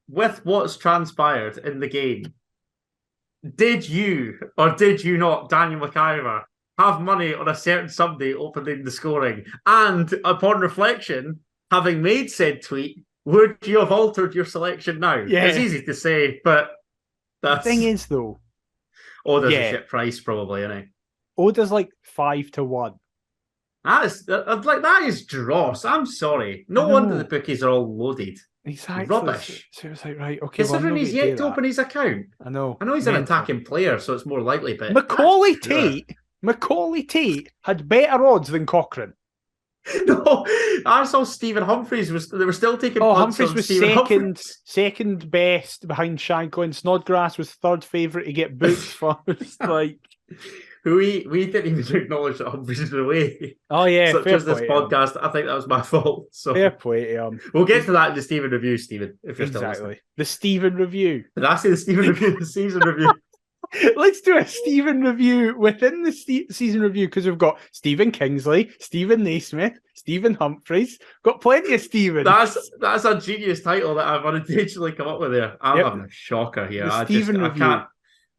With what's transpired in the game, did you or did you not, Daniel McIver, have money on a certain somebody opening the scoring? And upon reflection, having made said tweet, would you have altered your selection now? Yeah. It's easy to say, but the thing is, though, Oda's a shit price, probably, isn't he? Oda's like 5-1. That is dross. I'm sorry. No wonder the bookies are all loaded. Exactly. Rubbish. So it was like, right, okay. Considering he's yet to open his account. I know he's an attacking player, so it's more likely. But Macaulay Tate had better odds than Cochrane. No, I saw Stephen Humphreys they were still taking. Humphreys was second best behind Shanklin. Snodgrass was third favourite to get booked first. Like, we didn't even acknowledge that Humphreys was away. Oh yeah, such as this podcast. I think that was my fault. So fair play to him. We'll get to that in the Stephen review, Stephen. If you're still listening. The Stephen review. Did I say the Stephen review? The season review. Let's do a Stephen review within the season review, because we've got Stephen Kingsley, Stephen Naismith, Stephen Humphreys. Got plenty of Stevens. That's a genius title that I've unintentionally come up with there. I'm having a shocker here. I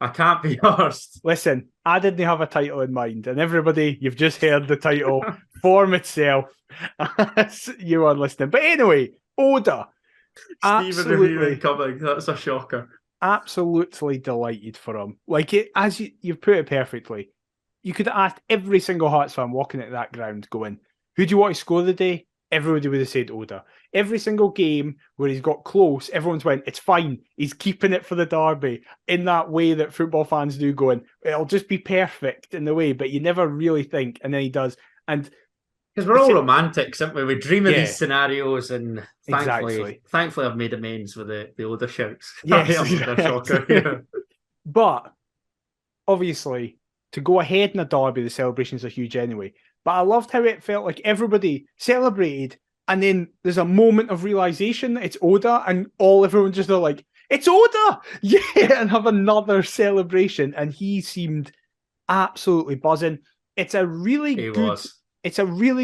can't be arsed. Listen, I didn't have a title in mind, and everybody, you've just heard the title form itself as you are listening. But anyway, Oda. Stephen reviewing coming. That's a shocker. Absolutely delighted for him. Like, you've put it perfectly. You could have asked every single Hearts fan walking into that ground going, who do you want to score the day? Everybody would have said Oda. Every single game where he's got close, everyone's went, it's fine. He's keeping it for the derby, in that way that football fans do, going, it'll just be perfect in the way, but you never really think, and then he does. And because we're all romantics, aren't we? We dream of these scenarios, and thankfully I've made amends with the Oda shouts. Yes, a shocker here. But obviously, to go ahead in a derby, the celebrations are huge anyway. But I loved how it felt like everybody celebrated, and then there's a moment of realization that it's Oda, and everyone just are like, it's Oda! Yeah, and have another celebration. And he seemed absolutely buzzing. It's a really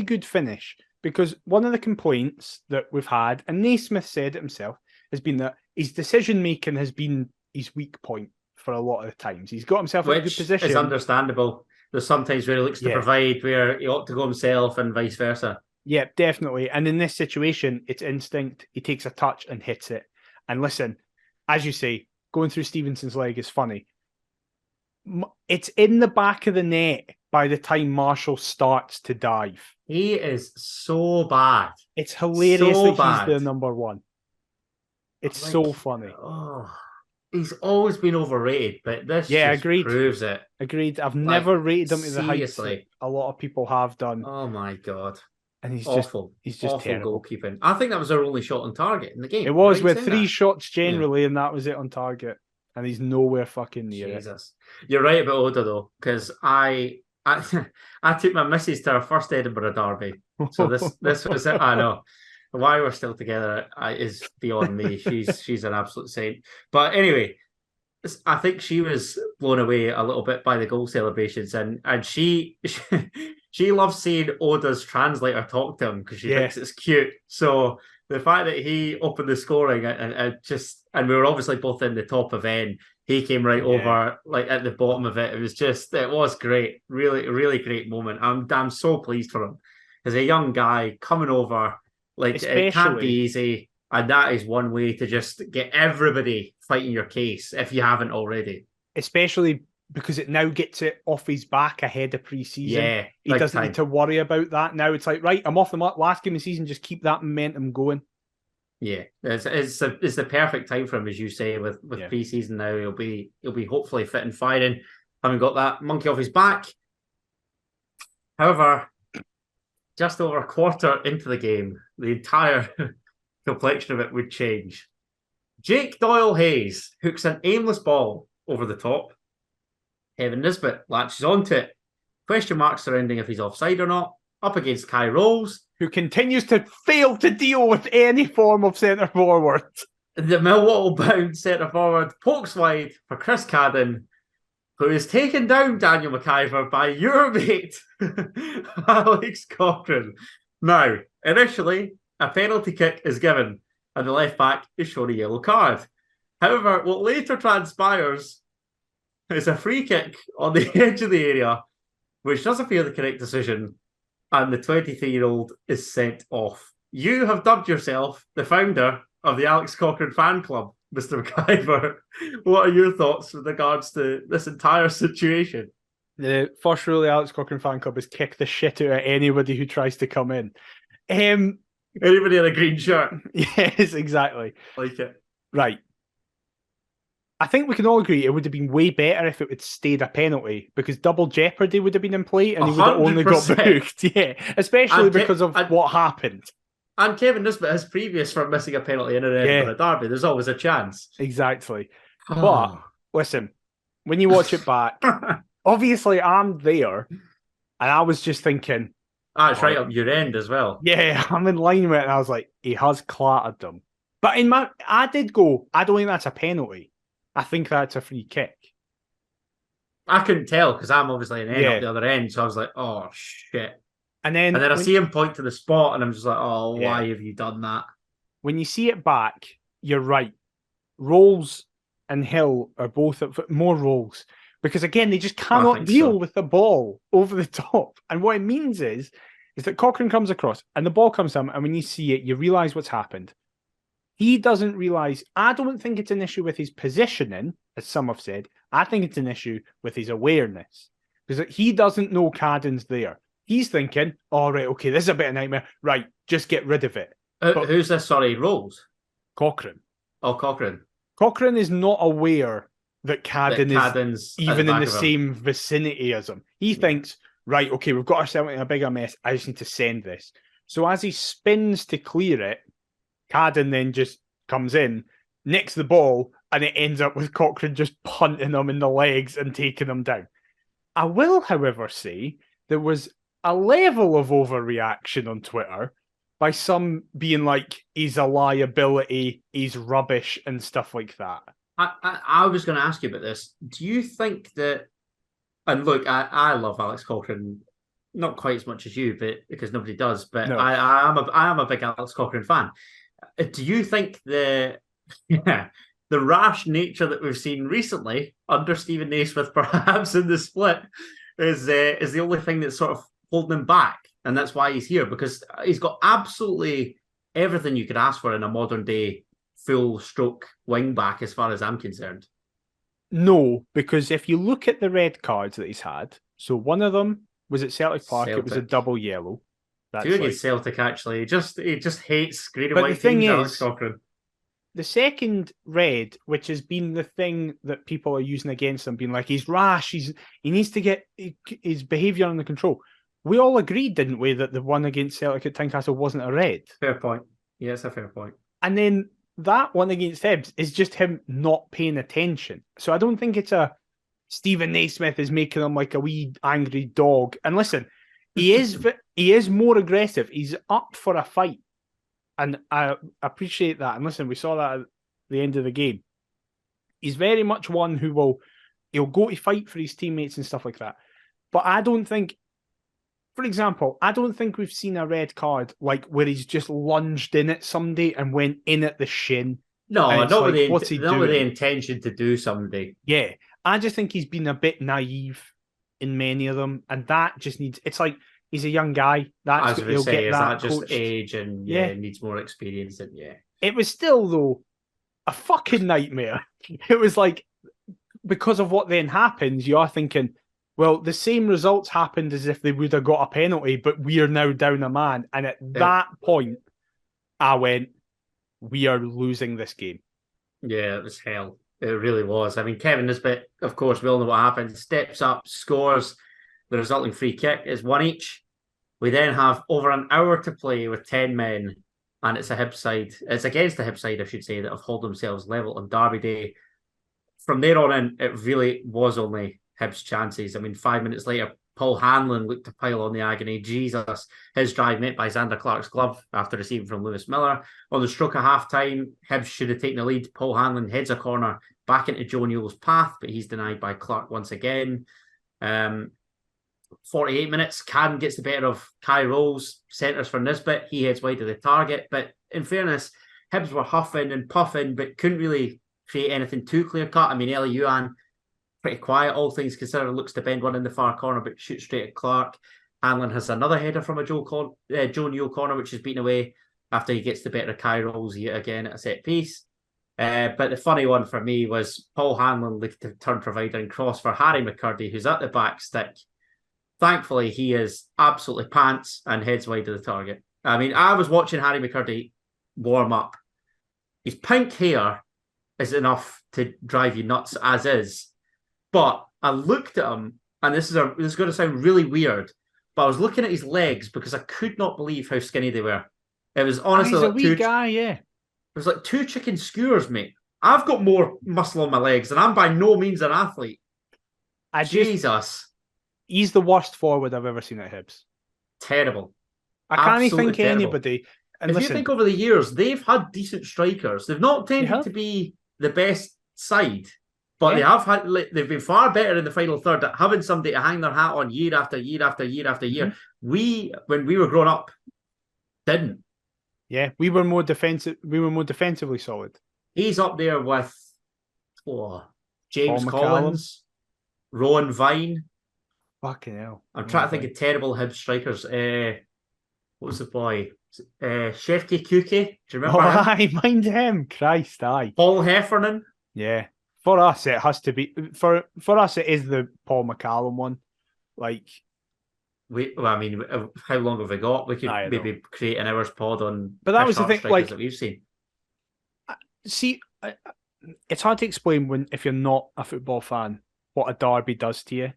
good finish, because one of the complaints that we've had, and Naismith said it himself, has been that his decision making has been his weak point for a lot of the times. He's got himself in a good position. It's understandable. There's sometimes where he looks to provide, where he ought to go himself, and vice versa. Yeah, definitely. And in this situation, it's instinct. He takes a touch and hits it. And listen, as you say, going through Stevenson's leg is funny. It's in the back of the net by the time Marshall starts to dive. He is so bad. It's hilarious that he's the number one. It's so funny. Oh, he's always been overrated, but this just agreed. proves it. Agreed. I've never rated him to the heights that Seriously. a lot of people have done. Oh my God. And he's Awful. just Awful terrible. goalkeeping. I think that was our only shot on target in the game. It was Right, with saying 3 that? shots generally, and that was it on target. And he's nowhere fucking near it. Jesus. You're right about Oda though, because I I took my missus to her first Edinburgh derby. So this was it. I know. Why we're still together is beyond me. She's an absolute saint. But anyway, I think she was blown away a little bit by the goal celebrations, and she loves seeing Oda's translator talk to him because she thinks it's cute. So the fact that he opened the scoring and we were obviously both in the top of N, he came right over like at the bottom of it. It was great, really, really great moment. I'm so pleased for him as a young guy coming over. Like it can't be easy. And that is one way to just get everybody fighting your case if you haven't already. Especially because it now gets it off his back ahead of pre-season. Yeah, he doesn't need to worry about that. Now it's like, right, I'm off the last game of the season, just keep that momentum going. Yeah, it's the perfect time for him, as you say, with pre-season now. He'll be hopefully fit and firing, having got that monkey off his back. However, just over a quarter into the game, the entire complexion of it would change. Jake Doyle-Hayes hooks an aimless ball over the top. Kevin Nisbet latches onto it. Question marks surrounding if he's offside or not. Up against Kai Rolls, who continues to fail to deal with any form of centre forward. The Millwall-bound centre forward pokes wide for Chris Cadden, who is taken down, Daniel McIver, by your mate, Alex Cochrane. Now, initially, a penalty kick is given, and the left back is shown a yellow card. However, what later transpires is a free kick on the edge of the area, which does appear the correct decision, and the 23-year-old is sent off. You have dubbed yourself the founder of the Alex Cochrane fan club, Mr. McIver. What are your thoughts with regards to this entire situation? The first rule of the Alex Cochrane fan club is kick the shit out of anybody who tries to come in. Anybody in a green shirt? Yes, exactly. Like it. Right. I think we can all agree it would have been way better if it had stayed a penalty, because double jeopardy would have been in play and he would have only got booked. Yeah, especially because of what happened. And Kevin Nisbet is previous for missing a penalty in an Edinburgh derby. There's always a chance. Exactly. But listen, when you watch it back, obviously I'm there, and I was just thinking, it's right up your end as well. Yeah, I'm in line with it, and I was like, he has clattered them. But I did go, I don't think that's a penalty. I think that's a free kick. I couldn't tell because I'm obviously an end up the other end, so I was like, oh shit. And then I see him point to the spot, and I'm just like, oh, why have you done that? When you see it back, you're right. Rolls and Hill are both at more Rolls. Because again, they just cannot deal with the ball over the top. And what it means is that Cochrane comes across and the ball comes to him, and when you see it, you realise what's happened. He doesn't realise. I don't think it's an issue with his positioning, as some have said. I think it's an issue with his awareness. Because he doesn't know Cadden's there. He's thinking, all right, okay, this is a bit of a nightmare. Right, just get rid of it. Who's this, sorry, Rolls? Cochrane. Oh, Cochrane. Cochrane is not aware that Cadden is even in the same vicinity as him. He thinks, right, okay, we've got ourselves in a bigger mess. I just need to send this. So as he spins to clear it, Cadden then just comes in, nicks the ball, and it ends up with Cochrane just punting him in the legs and taking him down. I will, however, say there was a level of overreaction on Twitter by some being like, he's a liability, he's rubbish, and stuff like that. I was going to ask you about this. Do you think that, and look, I love Alex Cochrane, not quite as much as you, but because nobody does, but no. I am a big Alex Cochrane fan. Do you think the rash nature that we've seen recently under Stephen Nesma'S, perhaps in the split, is the only thing that's sort of holding him back, and that's why he's here, because he's got absolutely everything you could ask for in a modern day full stroke wing back, as far as I'm concerned? No, because if you look at the red cards that he's had, so one of them was at Celtic Park. It was a double yellow. That's against Celtic, actually. He just hates green and white teams, Alex Cochrane. the second red, which has been the thing that people are using against him, being like, he's rash, he needs to get his behaviour under control. We all agreed, didn't we, that the one against Celtic at Tynecastle wasn't a red? Fair point. Yeah, it's a fair point. And then that one against Hibs is just him not paying attention. So I don't think it's a Stephen Naismith is making him like a wee angry dog. And listen, he is more aggressive. He's up for a fight. And I appreciate that. And listen, we saw that at the end of the game. He's very much one who he'll go to fight for his teammates and stuff like that. But I don't think, for example, I don't think we've seen a red card like where he's just lunged in at somebody and went in at the shin. No, not like, with the intention to do somebody. Yeah, I just think he's been a bit naive in many of them, and that just needs. It's like he's a young guy. That's I was going to say, is that just coached. age and needs more experience and It was still though a fucking nightmare. It was like because of what then happens, you are thinking, well, the same results happened as if they would have got a penalty, but we are now down a man. And at that point, I went, we are losing this game. Yeah, it was hell. It really was. I mean, Kevin Nisbet, of course, we all know what happened. Steps up, scores. The resulting free kick is 1-1. We then have over an hour to play with 10 men, and it's a Hibs side. It's against the Hibs side, I should say, that have held themselves level on Derby Day. From there on in, it really was only Hibs' chances. I mean, 5 minutes later, Paul Hanlon looked to pile on the agony. Jesus, his drive met by Xander Clark's glove after receiving from Lewis Miller. On the stroke of half-time, Hibs should have taken the lead. Paul Hanlon heads a corner back into Joe Newell's path, but he's denied by Clark once again. 48 minutes, Cam gets the better of Kai Rolls, centres for Nisbet. He heads wide of the target. But in fairness, Hibs were huffing and puffing, but couldn't really create anything too clear-cut. I mean, Eli Yuan, pretty quiet, all things considered, looks to bend one in the far corner, but shoots straight at Clark. Hanlon has another header from a Joe Newell corner, which is beaten away after he gets the better of Kai Rolls yet again at a set piece. But the funny one for me was Paul Hanlon looked to turn provider and cross for Harry McCurdy, who's at the back stick. Thankfully, he is absolutely pants and heads wide of the target. I mean, I was watching Harry McCurdy warm up. His pink hair is enough to drive you nuts as is. But I looked at him, and this is going to sound really weird, but I was looking at his legs because I could not believe how skinny they were. It was honestly he's like a wee guy, yeah. It was like 2 chicken skewers, mate. I've got more muscle on my legs, and I'm by no means an athlete. Jesus. He's the worst forward I've ever seen at Hibs. Terrible. I can't think of anybody. And if you think over the years, they've had decent strikers. They've not tended to be the best side, but they've been far better in the final third at having somebody to hang their hat on year after year after year after year. Mm-hmm. When we were growing up, didn't. Yeah, we were more defensive. We were more defensively solid. He's up there with James Collins, Rowan Vine. Fucking hell! I'm trying to think of terrible Hibs strikers. What was the boy? Shefty Kuki. Do you remember him? Aye, mind him. Christ, aye. Paul Heffernan. Yeah. For us, it has to be for us. It is the Paul McCallum one. Like, how long have we got? We could maybe create an hour's pod on. But that was the thing. Like that we've seen. See, it's hard to explain if you're not a football fan what a derby does to you,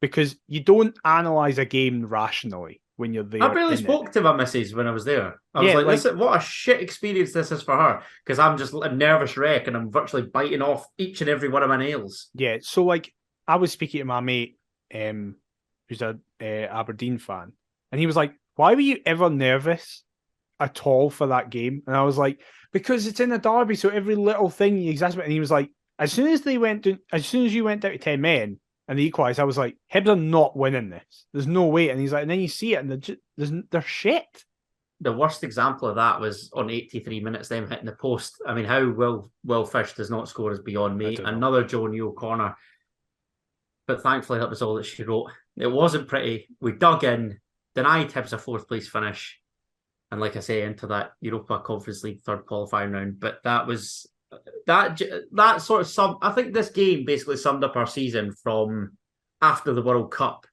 because you don't analyze a game rationally when you're there. I barely spoke to my missus when I was there. I was like, listen, what a shit experience this is for her, because I'm just a nervous wreck and I'm virtually biting off each and every one of my nails. Yeah, so like I was speaking to my mate, who's a Aberdeen fan, and he was like, "Why were you ever nervous at all for that game?" And I was like, "Because it's in a derby, so every little thing you exasperate." And he was like, as soon as you went down to 10 men and they equalised, I was like, Hibs are not winning this. There's no way. And he's like, and then you see it and they're shit. The worst example of that was on 83 minutes, them hitting the post. I mean, how Will Fish does not score is beyond me. Another Joe Newell corner. But thankfully, that was all that she wrote. It wasn't pretty. We dug in, denied Hibs a 4th place finish. And like I say, into that Europa Conference League 3rd qualifying round. But that sort of I think this game basically summed up our season from after the World Cup.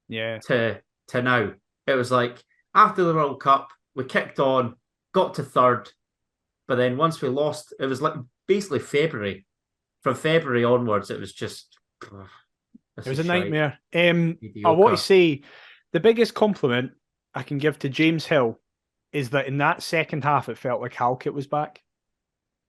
Yeah. To now. It was like, after the World Cup, we kicked on, got to 3rd, But then once we lost, it was like basically February. From February onwards, it was just it was a nightmare. I mediocre. want to say the biggest compliment I can give to James Hill is that in that second half, it felt like Halkett was back.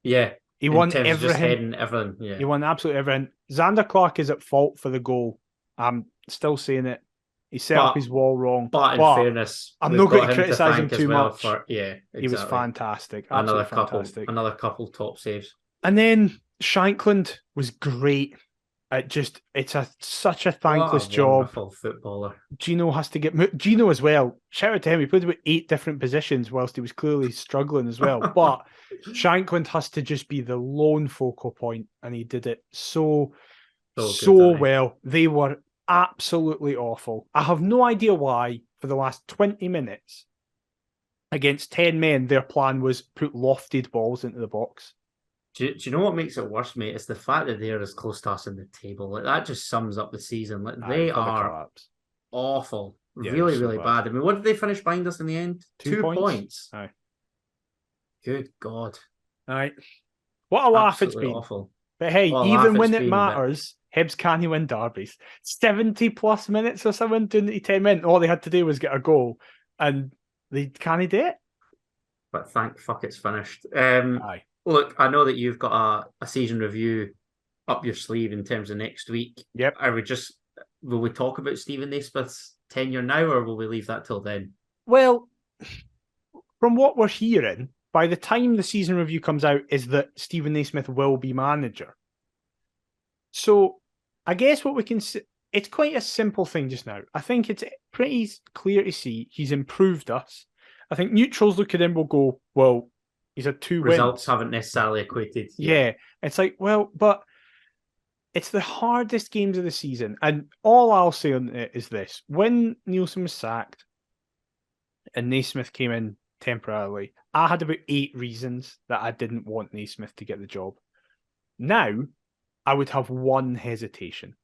Yeah, He won terms of just everything. heading everything. Yeah, He won absolutely everything. Xander Clark is at fault for the goal. I'm still saying it. He set up his wall wrong. But in fairness, I'm not going to criticise him too much. Exactly. He was fantastic. Absolutely fantastic. Another couple top saves. And then Shankland was great. It's such a thankless job. Wonderful footballer. Gino has to get Gino as well. Shout out to him. He played about 8 different positions whilst he was clearly struggling as well. But Shankland has to just be the lone focal point, and he did it so well. They were absolutely awful. I have no idea why. For the last 20 minutes against 10 men, their plan was put lofted balls into the box. Do you know what makes it worse, mate? It's the fact that they're as close to us in the table. Like, that just sums up the season. Like, they are awful. Yeah, really bad. I mean, what did they finish behind us in the end? 2 points. Aye. Good God. Aye. What a laugh Absolutely it's been. Awful. But hey, even when it matters, Hibs can't win derbies. 70 plus minutes or something, doing the 10 minutes. All they had to do was get a goal, and they can't do it. But thank fuck it's finished. Aye. Look, I know that you've got a season review up your sleeve in terms of next week. Yep. Will we talk about Stephen Nesma'S tenure now, or will we leave that till then? Well, from what we're hearing, by the time the season review comes out, is that Stephen Nesma'S will be manager. So I guess what we can see, it's quite a simple thing just now. I think it's pretty clear to see he's improved us. I think neutrals look at him will go, well, he's had 2 Results wins. Haven't necessarily equated. Yeah. It's like, well, but it's the hardest games of the season. And all I'll say on it is this. When Nielsen was sacked and Naismith came in temporarily, I had about 8 reasons that I didn't want Naismith to get the job. Now, I would have one hesitation.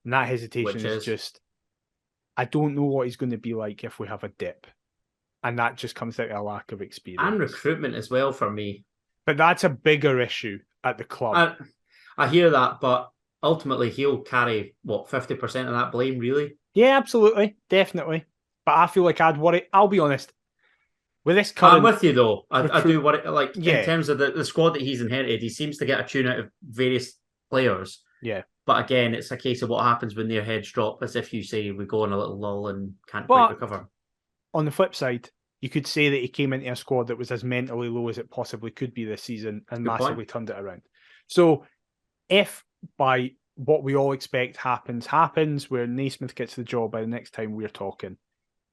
And that hesitation is just, I don't know what he's going to be like if we have a dip. And that just comes out of a lack of experience. And recruitment as well for me. But that's a bigger issue at the club. I hear that, but ultimately he'll carry, 50% of that blame, really? Yeah, absolutely. Definitely. But I feel like I'd worry. I'll be honest. With this current... I'm with you, though. I do worry. Like, in terms of the squad that he's inherited, he seems to get a tune out of various players. Yeah. But again, it's a case of what happens when their heads drop, as if you say we go on a little lull and can't quite recover. On the flip side, you could say that he came into a squad that was as mentally low as it possibly could be this season and massively turned it around. So if by what we all expect happens, where Naismith gets the job by the next time we're talking,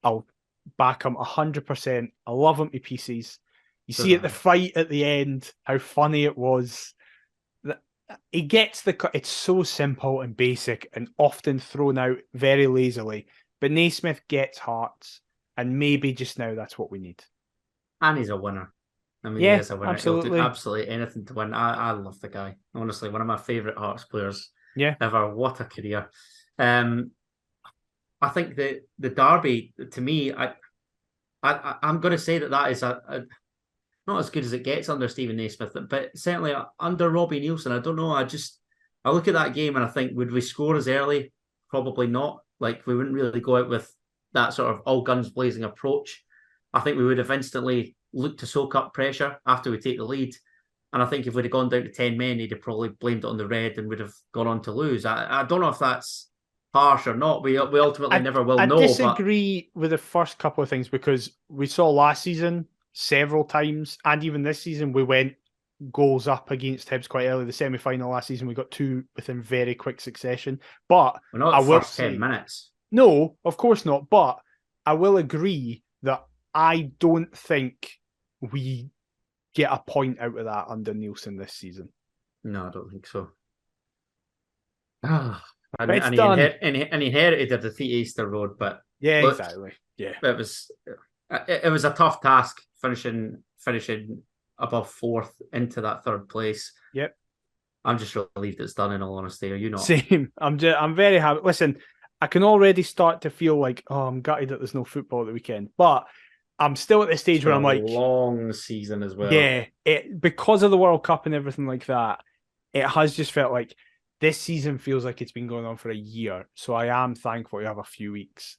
I'll back him 100%. I love him to pieces. You see at the fight at the end, how funny it was. He gets it's so simple and basic and often thrown out very lazily, but Naismith gets hearts. And maybe just now that's what we need. And he's a winner. I mean, yeah, he is a winner. Absolutely. He'll do absolutely anything to win. I love the guy. Honestly, one of my favourite Hearts players ever. What a career. I think the derby, to me, I'm going to say that is a not as good as it gets under Stephen Naismith, but certainly under Robbie Nielsen. I don't know. I look at that game and I think, would we score as early? Probably not. Like, we wouldn't really go out with that sort of all guns blazing approach. I think we would have instantly looked to soak up pressure after we take the lead. And I think if we'd have gone down to 10 men, he'd have probably blamed it on the red and would have gone on to lose. I don't know if that's harsh or not. We ultimately never will know. I disagree with the first couple of things, because we saw last season several times, and even this season, we went goals up against Hibs quite early. The semi-final last season, we got 2 within very quick succession. But we're not the first 10 minutes. No, of course not. But I will agree that I don't think we get a point out of that under Nielsen this season. No, I don't think so. And he inherited a defeat Easter Road, but exactly. Yeah, it was a tough task finishing above 4th into that 3rd place. Yep. I'm just relieved it's done, in all honesty. Are you not? Same. I'm very happy. Listen, I can already start to feel like, I'm gutted that there's no football at the weekend. But I'm still at the stage where I'm like, long season as well. yeah, because of the World Cup and everything like that, it has just felt like this season feels like it's been going on for a year. So I am thankful to have a few weeks.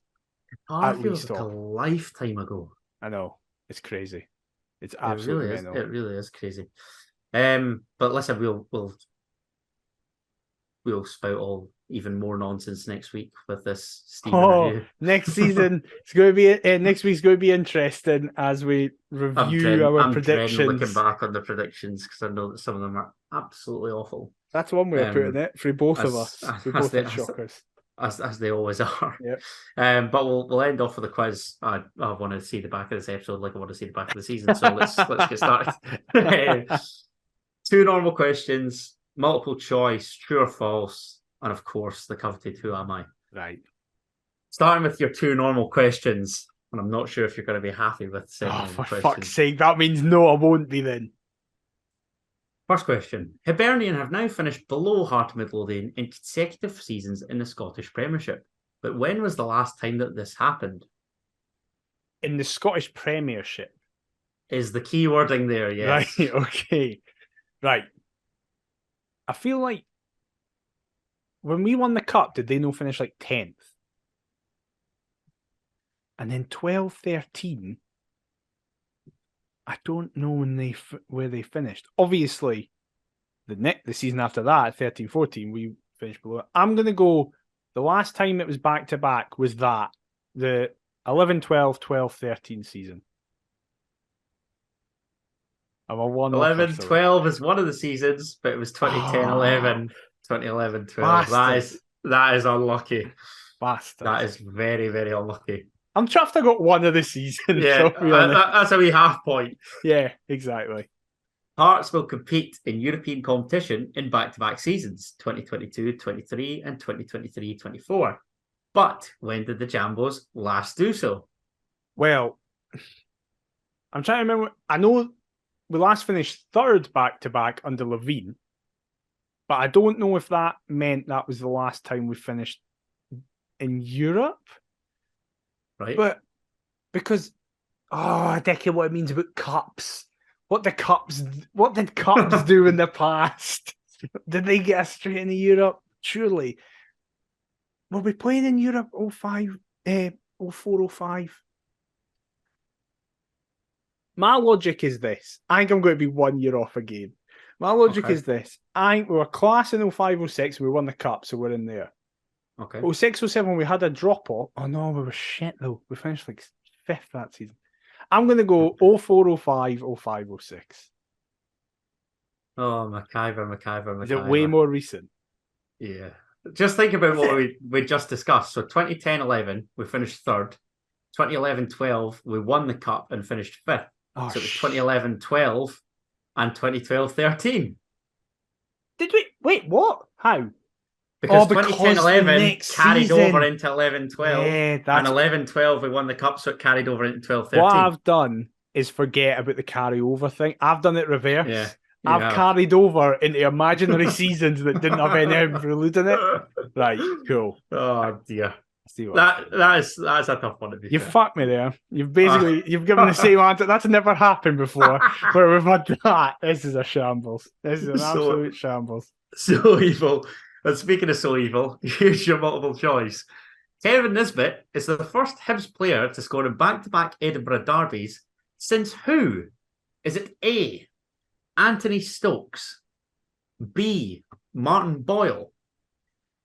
It feels like a lifetime ago. I know. It's crazy. It's It absolutely really is. mental. It really is crazy. But listen, we'll spout all even more nonsense next week with this Stephen review. Next season it's going to be next week's going to be interesting as we review our predictions. I'm looking back on the predictions because I know that some of them are absolutely awful. That's one way of putting it for both of us. We both had shockers. As they always are. Yep. But we'll end off with a quiz. I want to see the back of this episode like I want to see the back of the season. So let's get started. 2 normal questions, multiple choice, true or false, and of course the coveted who am I. Right. Starting with your 2 normal questions, and I'm not sure if you're going to be happy with saying for fuck's sake, that means no, I won't be then. First question. Hibernian have now finished below Heart of Midlothian in consecutive seasons in the Scottish Premiership. But when was the last time that this happened? In the Scottish Premiership. Is the key wording there, yes. Right, okay. Right. I feel like when we won the cup, did they not finish like 10th? And then 12-13, I don't know where they finished. Obviously, the season after that, 13-14, we finished below. I'm going to go, the last time it was back-to-back was that, the 11-12, 12-13 season. I'm a 11-12 is one of the seasons, but it was 2010-11, 2011-12. That is unlucky. Bastard. That is very, very unlucky. I'm chuffed I got one of the season. Yeah, that's a wee half point. Yeah, exactly. Hearts will compete in European competition in back-to-back seasons, 2022-23 and 2023-24. But when did the Jambos last do so? Well, I'm trying to remember. I know we last finished 3rd back-to-back under Levine, but I don't know if that meant that was the last time we finished in Europe. Right. But because, Decky, what it means about cups. What did cups do in the past? Did they get us straight into Europe? Surely. Were we playing in Europe 04, 05? My logic is this. I think I'm going to be 1 year off again. My logic is this. I think we were class in 05, 06, we won the cup, so we're in there. Okay. 06, 07, we had a drop off. Oh no, we were shit though. We finished like 5th that season. I'm going to go 04, 05, 05, 06. Oh, McIver. Is it way more recent? Yeah. Just think about what we just discussed. So 2010-11, we finished 3rd. 2011-12, we won the cup and finished 5th. So it was 2011-12 and 2012-13. Did we? Wait, what? How? Because 2010-11 carried over into 11-12. Yeah, and 11-12 we won the cup, so it carried over into 12-13. What I've done is forget about the carryover thing. I've done it reverse. Yeah, I've carried over into imaginary seasons that didn't have any interlude in it. Right, cool. Oh dear. That's a tough one to be. You fucked me there. You've given the same answer. That's never happened before where we've had that. This is a shambles. This is an absolute shambles. So evil. And speaking of so evil, here's your multiple choice. Kevin Nisbet is the first Hibs player to score in back-to-back Edinburgh derbies since who? Is it A, Anthony Stokes, B, Martin Boyle,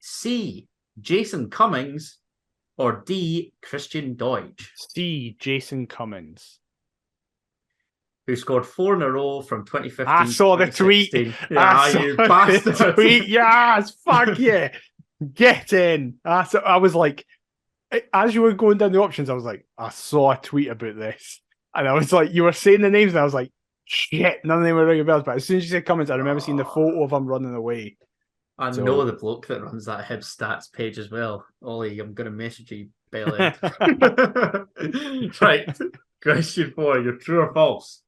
C, Jason Cummings, or D, Christian Deutsch? C, Jason Cummings. Who scored 4 in a row from 2015. I saw the tweet. You bastard. Yes, fuck yeah. Get in. I was like, as you were going down the options, I was like, I saw a tweet about this. And I was like, you were saying the names, and I was like, shit, none of them were ringing bells. But as soon as you said Cummings, I remember seeing the photo of him running away. I know the bloke that runs that Hibs stats page as well. Ollie, I'm going to message you, bellend. Right. Question 4. You're true or false?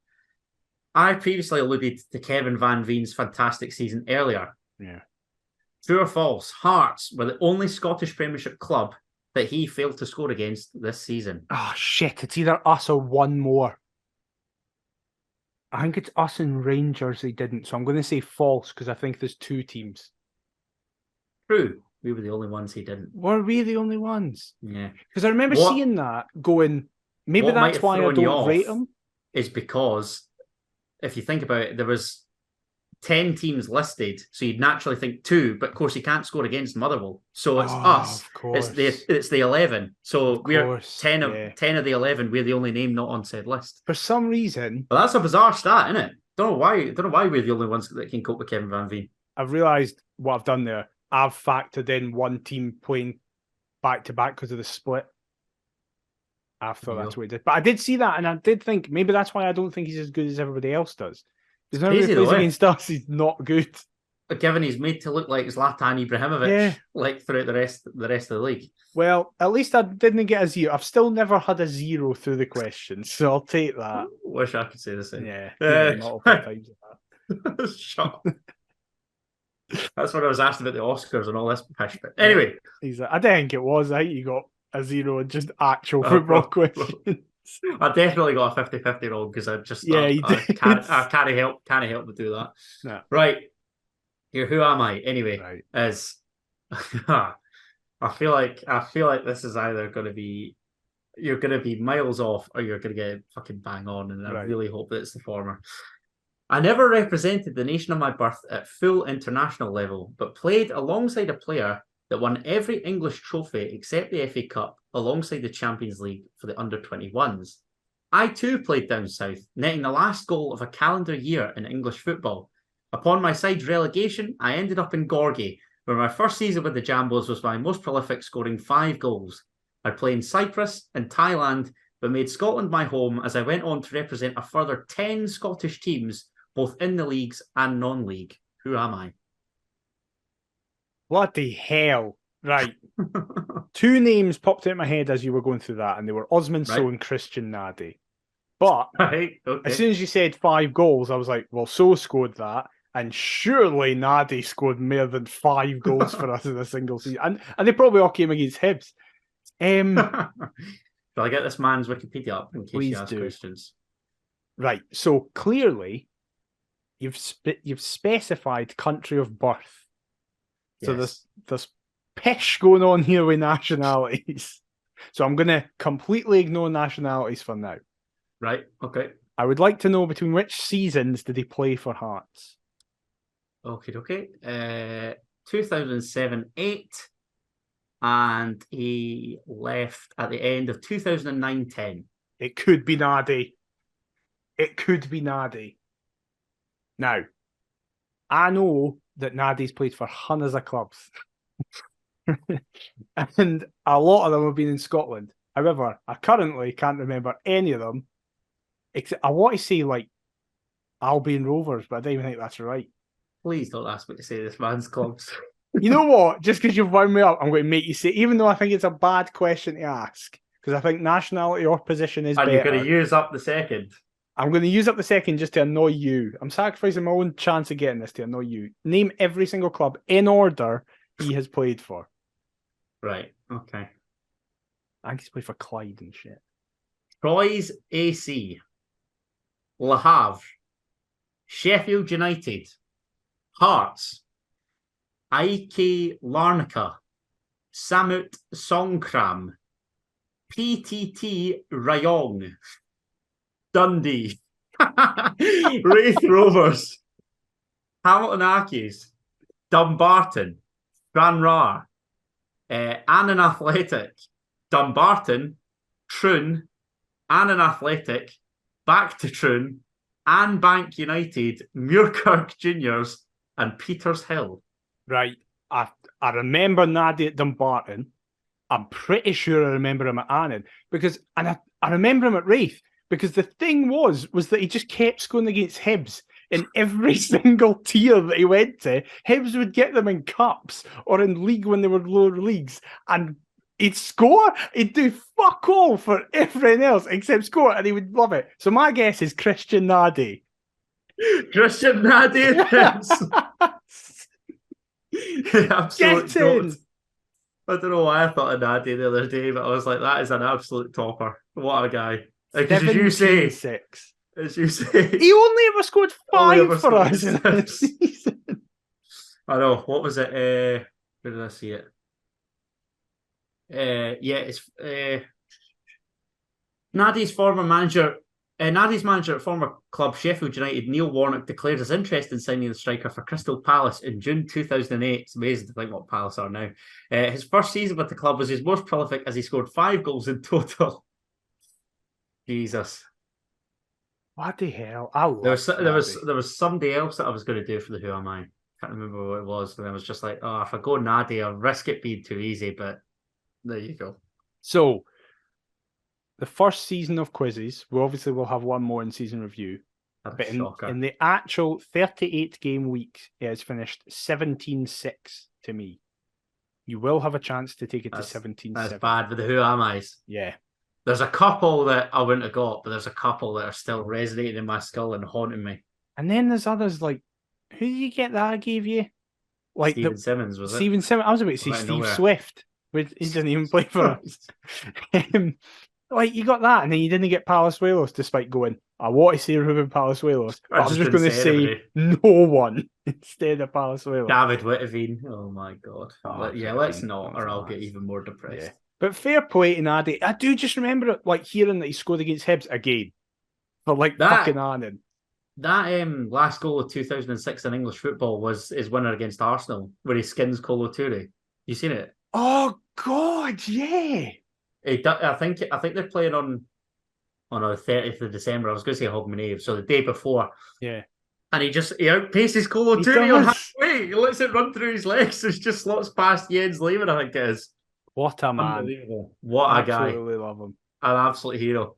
I previously alluded to Kevin Van Veen's fantastic season earlier. Yeah. True or false? Hearts were the only Scottish Premiership club that he failed to score against this season? Oh, shit. It's either us or one more. I think it's us and Rangers they didn't. So I'm going to say false because I think there's 2 teams. True. We were the only ones he didn't. Were we the only ones? Yeah. Because I remember seeing that going, maybe that's why I don't rate them. Is because if you think about it, there was 10 teams listed, so you'd naturally think 2, but of course he can't score against Motherwell. So it's us. Of course. It's the 11. So we're 10 of yeah. 10 of the 11. We're the only name not on said list. For some reason, Well, that's a bizarre stat, isn't it? Don't know why we're the only ones that can cope with Kevin Van Veen. I've realised what I've done there. I've factored in one team playing back to back because of the split. I thought that's what he did. But I did see that, and I did think maybe that's why I don't think he's as good as everybody else does. Because now he plays against us, he's not good. Given he's made to look like Zlatan Ibrahimovic, like throughout the rest of the league. Well, at least I didn't get a 0. I've still never had a 0 through the questions, so I'll take that. Wish I could say the same. Yeah, multiple times that. Shut up. That's when I was asked about the Oscars and all this pish. But anyway, he's like, I don't think it was. I think you got a 0 in just actual football questions. I definitely got a 50-50 wrong because I just you did. I can't help but do that. No. Right. Here, who am I? Anyway, is I feel like this is either going to be you're going to be miles off or you're going to get fucking bang on, and I really hope that it's the former. I never represented the nation of my birth at full international level, but played alongside a player that won every English trophy except the FA Cup alongside the Champions League for the under-21s. I too played down south, netting the last goal of a calendar year in English football. Upon my side's relegation, I ended up in Gorgie, where my first season with the Jambos was my most prolific, scoring 5 goals. I played in Cyprus and Thailand, but made Scotland my home as I went on to represent a further 10 Scottish teams, both in the leagues and non-league. Who am I? Bloody hell. Right. 2 names popped out of my head as you were going through that, and they were Osman So and Christian Nadi. But as soon as you said 5 goals, I was like, well, So scored that, and surely Nadi scored more than 5 goals for us in a single season. And they probably all came against Hibs. Shall I get this man's Wikipedia up in case you ask questions? Right. So clearly, you've specified country of birth. So there's pish going on here with nationalities. So I'm going to completely ignore nationalities for now. Right, okay. I would like to know between which seasons did he play for Hearts? Okay. 2007-8, and he left at the end of 2009-10. It could be Nadi. Now, I know that Nadi's played for hundreds of clubs. And a lot of them have been in Scotland. However, I currently can't remember any of them. Except I want to say like Albion Rovers, but I don't even think that's right. Please don't ask me to say this man's clubs. You know what? Just because you've wound me up, I'm going to make you say, even though I think it's a bad question to ask, because I think nationality or position is better. And you're going to use up the second. I'm going to use up the second just to annoy you. I'm sacrificing my own chance of getting this to annoy you. Name every single club in order he has played for. Right, okay. I think he's played for Clyde and shit. Troyes AC, Le Havre, Sheffield United, Hearts, IK Larnaca, Samut Songkram, PTT Rayong, Dundee, Raith Rovers, Hamilton Accies, Dumbarton, Stranraer, Annan Athletic, Dumbarton, Troon, Annan Athletic, back to Troon, Anne Bank United, Muirkirk Juniors, and Peters Hill. Right. I remember Nadi at Dumbarton. I'm pretty sure I remember him at Annan I remember him at Raith because the thing was that he just kept scoring against Hibs in every single tier that he went to. Hibs would get them in cups or in league when they were lower leagues, and he'd score. He'd do fuck all for everything else except score, and he would love it. So my guess is Christian Nadi. Christian Nadi. Absolute I don't know why I thought of Nadie the other day, but I was like, that is an absolute topper. What a guy. Because as you say, 17-6. he only ever scored only 5 ever for scored us in the season. I know. What was it? Where did I see it? It's Nadi's manager at former club Sheffield United, Neil Warnock, declared his interest in signing the striker for Crystal Palace in June 2008. It's amazing to think what Palace are now. His first season with the club was his most prolific as he scored 5 goals in total. Jesus. What the hell? I love there was somebody else that I was going to do for the Who Am I? Can't remember what it was. And I was just like, oh, if I go Nadi, I'll risk it being too easy, but there you go. So, the first season of quizzes, we obviously will have one more in season review. But in the actual 38 game week, it has finished 17-6 to me. You will have a chance to take it to 17-7. That's bad with the Who Am I's. Yeah. There's a couple that I wouldn't have got, but there's a couple that are still resonating in my skull and haunting me. And then there's others like, who did you get that I gave you? Like Stephen Simmons, was it? Stephen Simmons. I was about to say Steve Swift. But he doesn't even play for us. Like, you got that, and then you didn't get Palazuelos, despite going, I want to say Ruben Palazuelos, but I'm just going to say no one instead of Palazuelos. David Whitavine. Oh, my God. Let's not, or I'll get even more depressed. Yeah. But fair play to Nadie. I do just remember it, like, hearing that he scored against Hibs again. For, like, fucking Annan. That last goal of 2006 in English football was his winner against Arsenal, where he skins Kolo Touré. You seen it? Oh, God, yeah. I think they're playing on the 30th of December. I was going to say Hogmanay, so the day before. Yeah. And he outpaces Kolo Touré on halfway. He lets it run through his legs. It just slots past Jens Lehmann, I think it is. What a man. Unbelievable. What a guy. Absolutely love him. An absolute hero.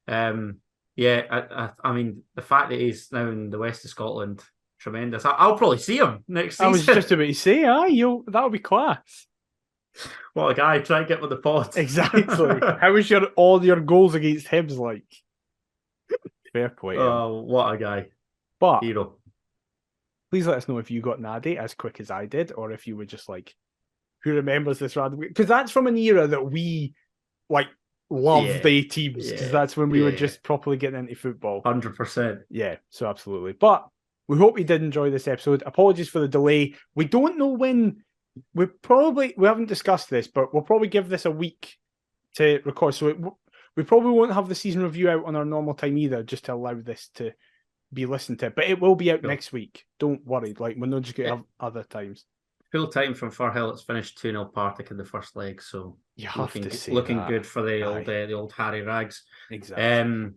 I mean, the fact that he's now in the west of Scotland, tremendous. I'll probably see him next season. I was just about to say, that'll be class. What a guy. Try and get with the pod. Exactly. How was all your goals against Hibs like? Fair play. Oh, what a guy. But hero. Please let us know if you got Nadie as quick as I did, or if you were just like, who remembers this random? Because that's from an era that we love the teams, because that's when we were just properly getting into football. 100%. Yeah, so absolutely. But we hope you did enjoy this episode. Apologies for the delay. We don't know when. We haven't discussed this, but we'll probably give this a week to record. So we probably won't have the season review out on our normal time either, just to allow this to be listened to. But it will be out next week. Don't worry. Like, we're not just going to have other times. Full time from Firhill. It's finished 2-0 Partick in the first leg, so you have to say looking that. Good for the old Harry Rags. Exactly.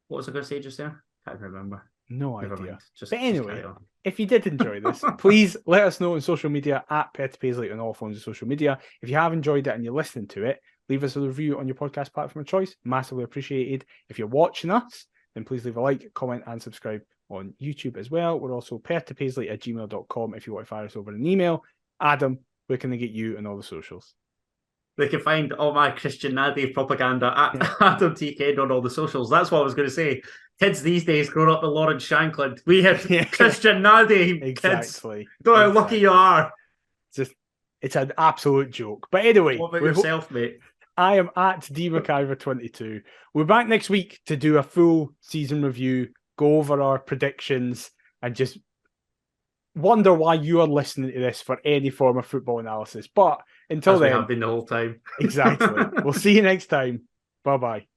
What was I going to say just there? Can't remember. No idea. But anyway, if you did enjoy this, please let us know on social media at Paisley on all forms of social media. If you have enjoyed it and you're listening to it, leave us a review on your podcast platform of choice. Massively appreciated. If you're watching us, then please leave a like, comment, and subscribe on YouTube as well. We're also perthpaisley@gmail.com if you want to fire us over an email. Adam, where can they get you on all the socials? They can find all my Christian Nadie propaganda at Adam TK on all the socials. That's what I was going to say. Kids these days growing up with Lawrence Shankland. We have Christian Nadie. Exactly. Don't know how lucky you are. It's an absolute joke. But anyway. What about yourself, mate? I am at DMcIver22. We're back next week to do a full season review, go over our predictions, and just wonder why you are listening to this for any form of football analysis. But until then, we have been the whole time. Exactly. We'll see you next time. Bye-bye.